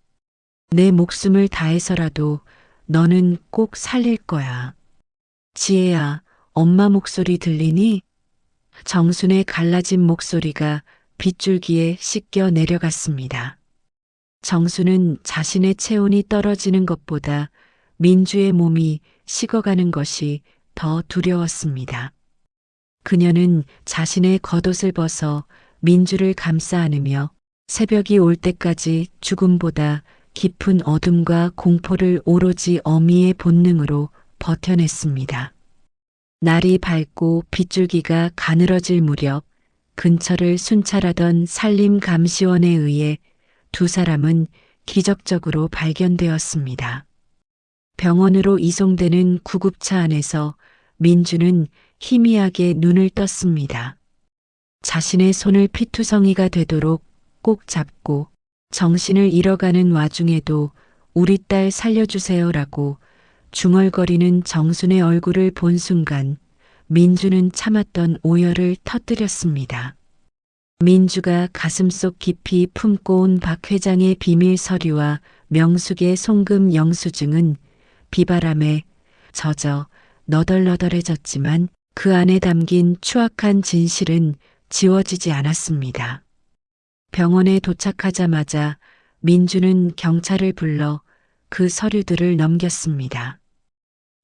내 목숨을 다해서라도 너는 꼭 살릴 거야. 지혜야, 엄마 목소리 들리니? 정순의 갈라진 목소리가 빗줄기에 씻겨 내려갔습니다. 정수는 자신의 체온이 떨어지는 것보다 민주의 몸이 식어가는 것이 더 두려웠습니다. 그녀는 자신의 겉옷을 벗어 민주를 감싸 안으며 새벽이 올 때까지 죽음보다 깊은 어둠과 공포를 오로지 어미의 본능으로 버텨냈습니다. 날이 밝고 빗줄기가 가늘어질 무렵 근처를 순찰하던 산림감시원에 의해 두 사람은 기적적으로 발견되었습니다. 병원으로 이송되는 구급차 안에서 민주는 희미하게 눈을 떴습니다. 자신의 손을 피투성이가 되도록 꼭 잡고 정신을 잃어가는 와중에도 우리 딸 살려주세요라고 중얼거리는 정순의 얼굴을 본 순간 민주는 참았던 오열을 터뜨렸습니다. 민주가 가슴속 깊이 품고 온 박 회장의 비밀 서류와 명숙의 송금 영수증은 비바람에 젖어 너덜너덜해졌지만 그 안에 담긴 추악한 진실은 지워지지 않았습니다. 병원에 도착하자마자 민주는 경찰을 불러 그 서류들을 넘겼습니다.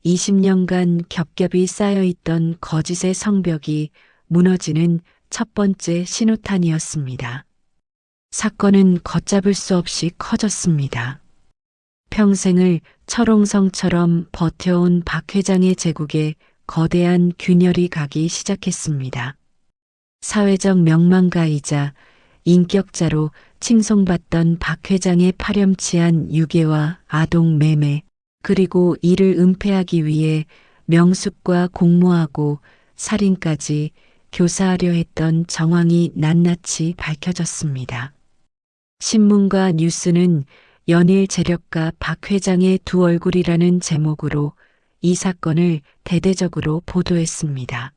20년간 겹겹이 쌓여있던 거짓의 성벽이 무너지는 첫 번째 신호탄이었습니다. 사건은 걷잡을 수 없이 커졌습니다. 평생을 철옹성처럼 버텨온 박 회장의 제국에 거대한 균열이 가기 시작했습니다. 사회적 명망가이자 인격자로 칭송받던 박 회장의 파렴치한 유괴와 아동 매매, 그리고 이를 은폐하기 위해 명숙과 공모하고 살인까지 교사하려 했던 정황이 낱낱이 밝혀졌습니다. 신문과 뉴스는 연일 재력가 박 회장의 두 얼굴이라는 제목으로 이 사건을 대대적으로 보도했습니다.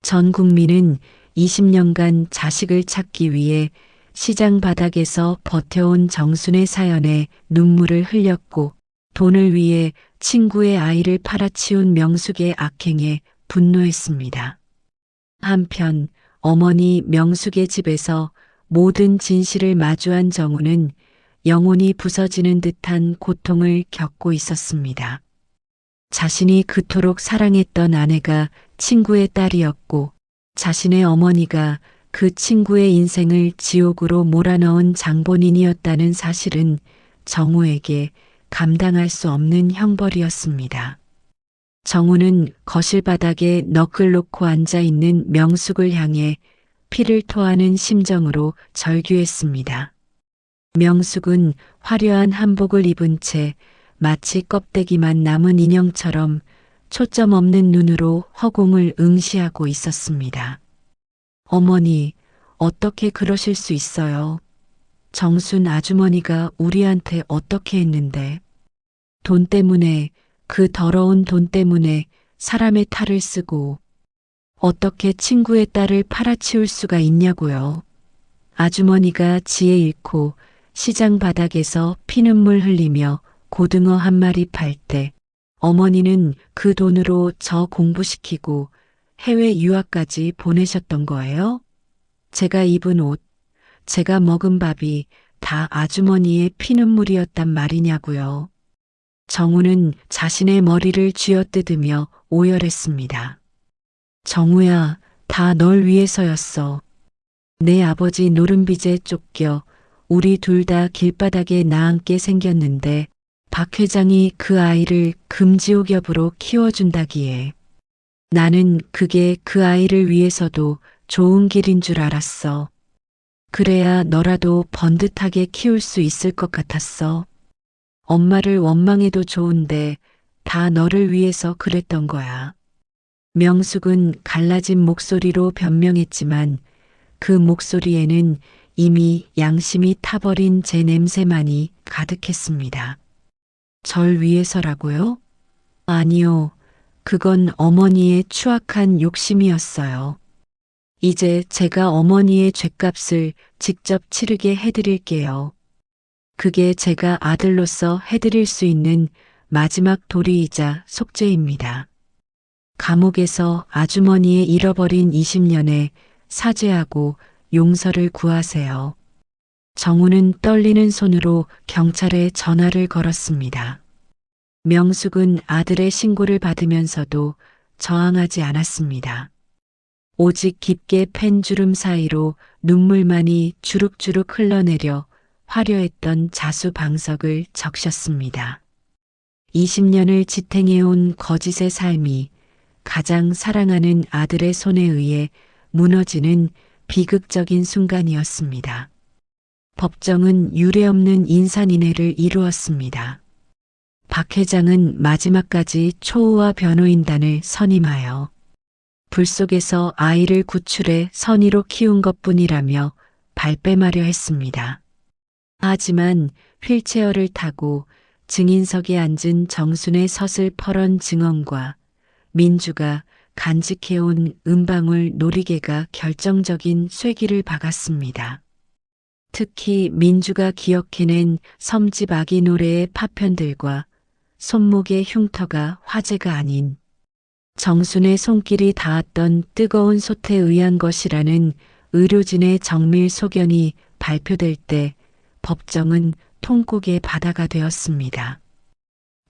전 국민은 20년간 자식을 찾기 위해 시장 바닥에서 버텨온 정순의 사연에 눈물을 흘렸고 돈을 위해 친구의 아이를 팔아치운 명숙의 악행에 분노했습니다. 한편 어머니 명숙의 집에서 모든 진실을 마주한 정우는 영혼이 부서지는 듯한 고통을 겪고 있었습니다. 자신이 그토록 사랑했던 아내가 친구의 딸이었고 자신의 어머니가 그 친구의 인생을 지옥으로 몰아넣은 장본인이었다는 사실은 정우에게 감당할 수 없는 형벌이었습니다. 정우는 거실 바닥에 너클 놓고 앉아 있는 명숙을 향해 피를 토하는 심정으로 절규했습니다. 명숙은 화려한 한복을 입은 채 마치 껍데기만 남은 인형처럼 초점 없는 눈으로 허공을 응시하고 있었습니다. 어머니, 어떻게 그러실 수 있어요? 정순 아주머니가 우리한테 어떻게 했는데? 돈 때문에, 그 더러운 돈 때문에 사람의 탈을 쓰고 어떻게 친구의 딸을 팔아치울 수가 있냐고요. 아주머니가 지혜 잃고 시장 바닥에서 피눈물 흘리며 고등어 한 마리 팔 때 어머니는 그 돈으로 저 공부시키고 해외 유학까지 보내셨던 거예요? 제가 입은 옷, 제가 먹은 밥이 다 아주머니의 피눈물이었단 말이냐고요. 정우는 자신의 머리를 쥐어뜯으며 오열했습니다. 정우야, 다 널 위해서였어. 내 아버지 노름빚에 쫓겨 우리 둘 다 길바닥에 나앉게 생겼는데 박 회장이 그 아이를 금지옥엽으로 키워준다기에 나는 그게 그 아이를 위해서도 좋은 길인 줄 알았어. 그래야 너라도 번듯하게 키울 수 있을 것 같았어. 엄마를 원망해도 좋은데 다 너를 위해서 그랬던 거야. 명숙은 갈라진 목소리로 변명했지만 그 목소리에는 이미 양심이 타버린 제 냄새만이 가득했습니다. 절 위해서라고요? 아니요. 그건 어머니의 추악한 욕심이었어요. 이제 제가 어머니의 죗값을 직접 치르게 해드릴게요. 그게 제가 아들로서 해드릴 수 있는 마지막 도리이자 속죄입니다. 감옥에서 아주머니의 잃어버린 20년에 사죄하고 용서를 구하세요. 정우는 떨리는 손으로 경찰에 전화를 걸었습니다. 명숙은 아들의 신고를 받으면서도 저항하지 않았습니다. 오직 깊게 팬 주름 사이로 눈물만이 주룩주룩 흘러내려 화려했던 자수방석을 적셨습니다. 20년을 지탱해온 거짓의 삶이 가장 사랑하는 아들의 손에 의해 무너지는 비극적인 순간이었습니다. 법정은 유례없는 인산인해를 이루었습니다. 박 회장은 마지막까지 초호화 변호인단을 선임하여 불 속에서 아이를 구출해 선의로 키운 것뿐이라며 발뺌하려 했습니다. 하지만 휠체어를 타고 증인석에 앉은 정순의 서슬퍼런 증언과 민주가 간직해온 은방울 놀이개가 결정적인 쐐기를 박았습니다. 특히 민주가 기억해낸 섬집 아기 노래의 파편들과 손목의 흉터가 화제가 아닌 정순의 손길이 닿았던 뜨거운 솥에 의한 것이라는 의료진의 정밀 소견이 발표될 때 법정은 통곡의 바다가 되었습니다.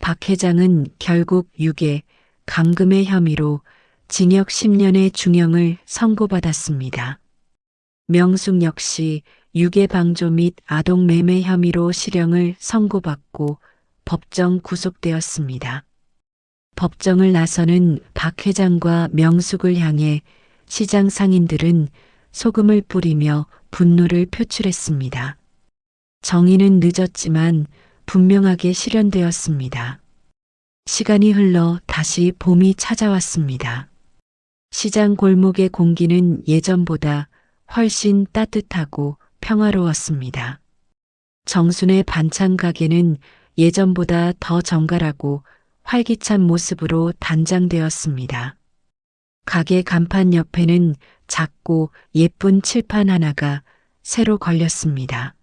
박 회장은 결국 유괴, 감금의 혐의로 징역 10년의 중형을 선고받았습니다. 명숙 역시 유괴 방조 및 아동 매매 혐의로 실형을 선고받고 법정 구속되었습니다. 법정을 나서는 박 회장과 명숙을 향해 시장 상인들은 소금을 뿌리며 분노를 표출했습니다. 정의는 늦었지만 분명하게 실현되었습니다. 시간이 흘러 다시 봄이 찾아왔습니다. 시장 골목의 공기는 예전보다 훨씬 따뜻하고 평화로웠습니다. 정순의 반찬 가게는 예전보다 더 정갈하고 활기찬 모습으로 단장되었습니다. 가게 간판 옆에는 작고 예쁜 칠판 하나가 새로 걸렸습니다.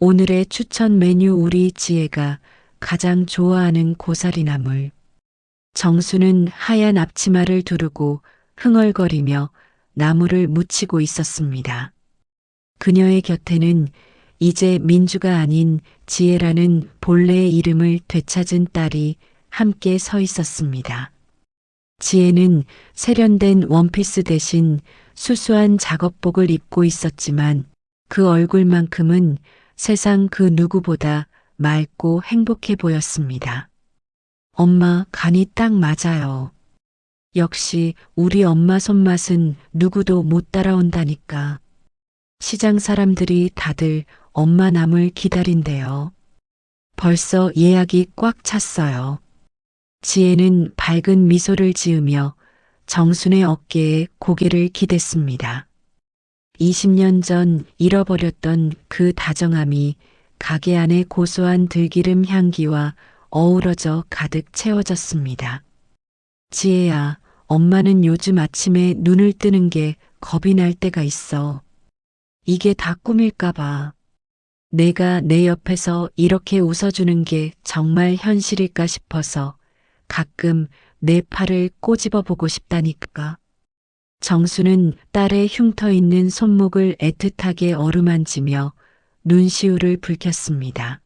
오늘의 추천 메뉴 우리 지혜가 가장 좋아하는 고사리 나물. 정수는 하얀 앞치마를 두르고 흥얼거리며 나무를 묻히고 있었습니다. 그녀의 곁에는 이제 민주가 아닌 지혜라는 본래의 이름을 되찾은 딸이 함께 서 있었습니다. 지혜는 세련된 원피스 대신 수수한 작업복을 입고 있었지만 그 얼굴만큼은 세상 그 누구보다 맑고 행복해 보였습니다. 엄마 간이 딱 맞아요. 역시 우리 엄마 손맛은 누구도 못 따라온다니까. 시장 사람들이 다들 엄마 남을 기다린대요. 벌써 예약이 꽉 찼어요. 지혜는 밝은 미소를 지으며 정순의 어깨에 고개를 기댔습니다. 20년 전 잃어버렸던 그 다정함이 가게 안의 고소한 들기름 향기와 어우러져 가득 채워졌습니다. 지혜야, 엄마는 요즘 아침에 눈을 뜨는 게 겁이 날 때가 있어. 이게 다 꿈일까 봐. 내가 내 옆에서 이렇게 웃어주는 게 정말 현실일까 싶어서 가끔 내 팔을 꼬집어 보고 싶다니까. 정수는 딸의 흉터 있는 손목을 애틋하게 어루만지며 눈시울을 붉혔습니다.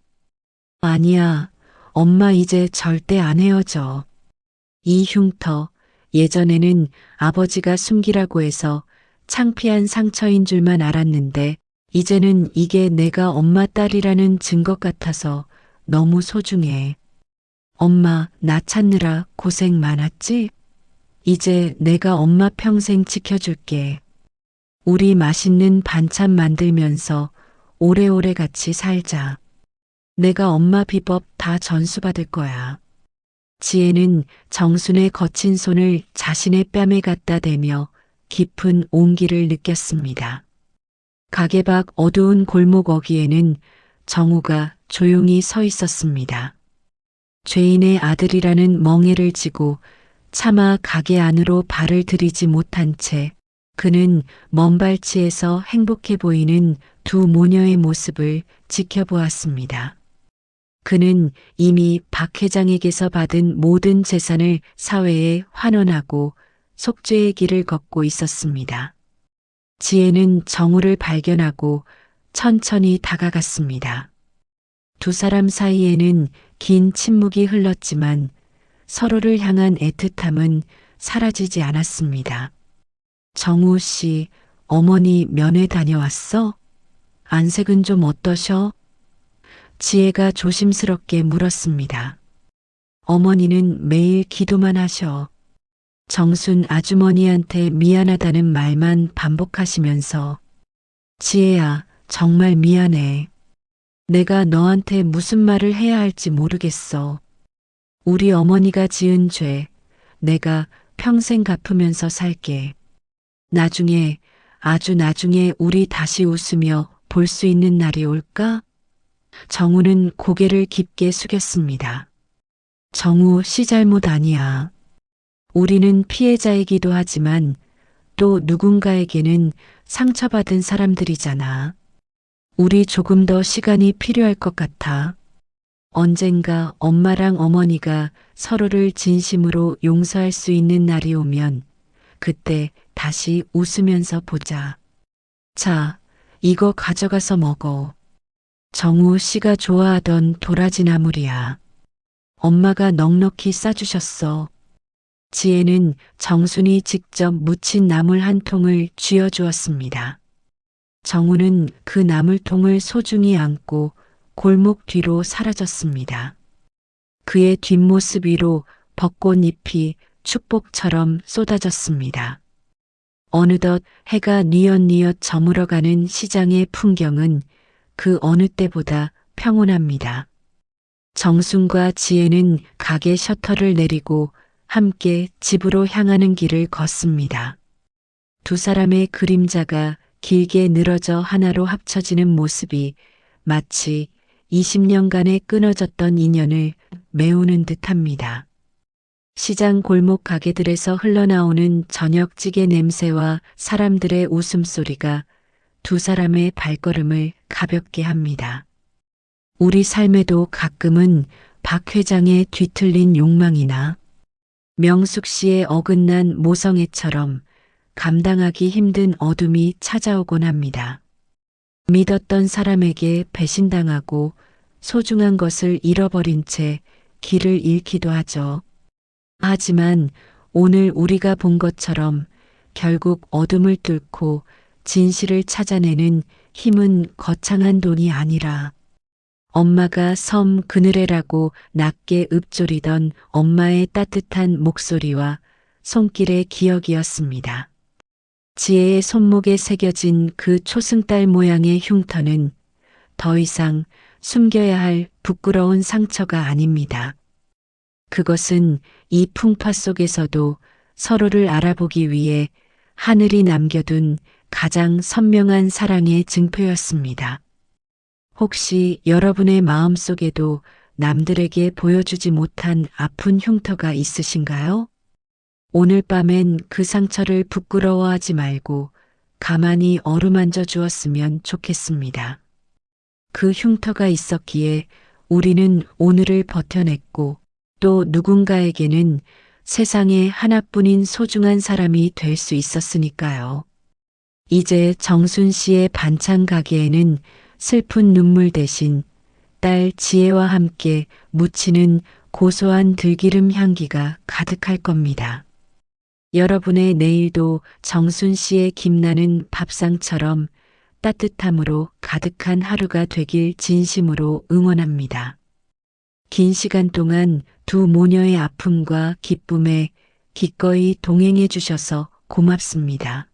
아니야, 엄마 이제 절대 안 헤어져. 이 흉터, 예전에는 아버지가 숨기라고 해서 창피한 상처인 줄만 알았는데 이제는 이게 내가 엄마 딸이라는 증거 같아서 너무 소중해. 엄마, 나 찾느라 고생 많았지? 이제 내가 엄마 평생 지켜줄게. 우리 맛있는 반찬 만들면서 오래오래 같이 살자. 내가 엄마 비법 다 전수받을 거야. 지혜는 정순의 거친 손을 자신의 뺨에 갖다 대며 깊은 온기를 느꼈습니다. 가게 밖 어두운 골목 어귀에는 정우가 조용히 서 있었습니다. 죄인의 아들이라는 멍에를 지고 차마 가게 안으로 발을 들이지 못한 채 그는 먼 발치에서 행복해 보이는 두 모녀의 모습을 지켜보았습니다. 그는 이미 박 회장에게서 받은 모든 재산을 사회에 환원하고 속죄의 길을 걷고 있었습니다. 지혜는 정우를 발견하고 천천히 다가갔습니다. 두 사람 사이에는 긴 침묵이 흘렀지만 서로를 향한 애틋함은 사라지지 않았습니다. 정우 씨, 어머니 면회 다녀왔어? 안색은 좀 어떠셔? 지혜가 조심스럽게 물었습니다. 어머니는 매일 기도만 하셔. 정순 아주머니한테 미안하다는 말만 반복하시면서 지혜야, 정말 미안해. 내가 너한테 무슨 말을 해야 할지 모르겠어. 우리 어머니가 지은 죄, 내가 평생 갚으면서 살게. 나중에, 아주 나중에 우리 다시 웃으며 볼 수 있는 날이 올까? 정우는 고개를 깊게 숙였습니다. 정우 씨 잘못 아니야. 우리는 피해자이기도 하지만 또 누군가에게는 상처받은 사람들이잖아. 우리 조금 더 시간이 필요할 것 같아. 언젠가 엄마랑 어머니가 서로를 진심으로 용서할 수 있는 날이 오면 그때 다시 웃으면서 보자. 자, 이거 가져가서 먹어. 정우 씨가 좋아하던 도라지 나물이야. 엄마가 넉넉히 싸주셨어. 지혜는 정순이 직접 무친 나물 한 통을 쥐어주었습니다. 정우는 그 나물통을 소중히 안고 골목 뒤로 사라졌습니다. 그의 뒷모습 위로 벚꽃잎이 축복처럼 쏟아졌습니다. 어느덧 해가 뉘엿뉘엿 저물어가는 시장의 풍경은 그 어느 때보다 평온합니다. 정순과 지혜는 가게 셔터를 내리고 함께 집으로 향하는 길을 걷습니다. 두 사람의 그림자가 길게 늘어져 하나로 합쳐지는 모습이 마치 20년간의 끊어졌던 인연을 메우는 듯합니다. 시장 골목 가게들에서 흘러나오는 저녁찌개 냄새와 사람들의 웃음소리가 두 사람의 발걸음을 가볍게 합니다. 우리 삶에도 가끔은 박 회장의 뒤틀린 욕망이나 명숙 씨의 어긋난 모성애처럼 감당하기 힘든 어둠이 찾아오곤 합니다. 믿었던 사람에게 배신당하고 소중한 것을 잃어버린 채 길을 잃기도 하죠. 하지만 오늘 우리가 본 것처럼 결국 어둠을 뚫고 진실을 찾아내는 힘은 거창한 돈이 아니라 엄마가 섬 그늘에라고 낮게 읊조리던 엄마의 따뜻한 목소리와 손길의 기억이었습니다. 지혜의 손목에 새겨진 그 초승달 모양의 흉터는 더 이상 숨겨야 할 부끄러운 상처가 아닙니다. 그것은 이 풍파 속에서도 서로를 알아보기 위해 하늘이 남겨둔 가장 선명한 사랑의 증표였습니다. 혹시 여러분의 마음속에도 남들에게 보여주지 못한 아픈 흉터가 있으신가요? 오늘 밤엔 그 상처를 부끄러워하지 말고 가만히 어루만져 주었으면 좋겠습니다. 그 흉터가 있었기에 우리는 오늘을 버텨냈고 또 누군가에게는 세상에 하나뿐인 소중한 사람이 될 수 있었으니까요. 이제 정순 씨의 반찬 가게에는 슬픈 눈물 대신 딸 지혜와 함께 묻히는 고소한 들기름 향기가 가득할 겁니다. 여러분의 내일도 정순 씨의 김나는 밥상처럼 따뜻함으로 가득한 하루가 되길 진심으로 응원합니다. 긴 시간 동안 두 모녀의 아픔과 기쁨에 기꺼이 동행해 주셔서 고맙습니다.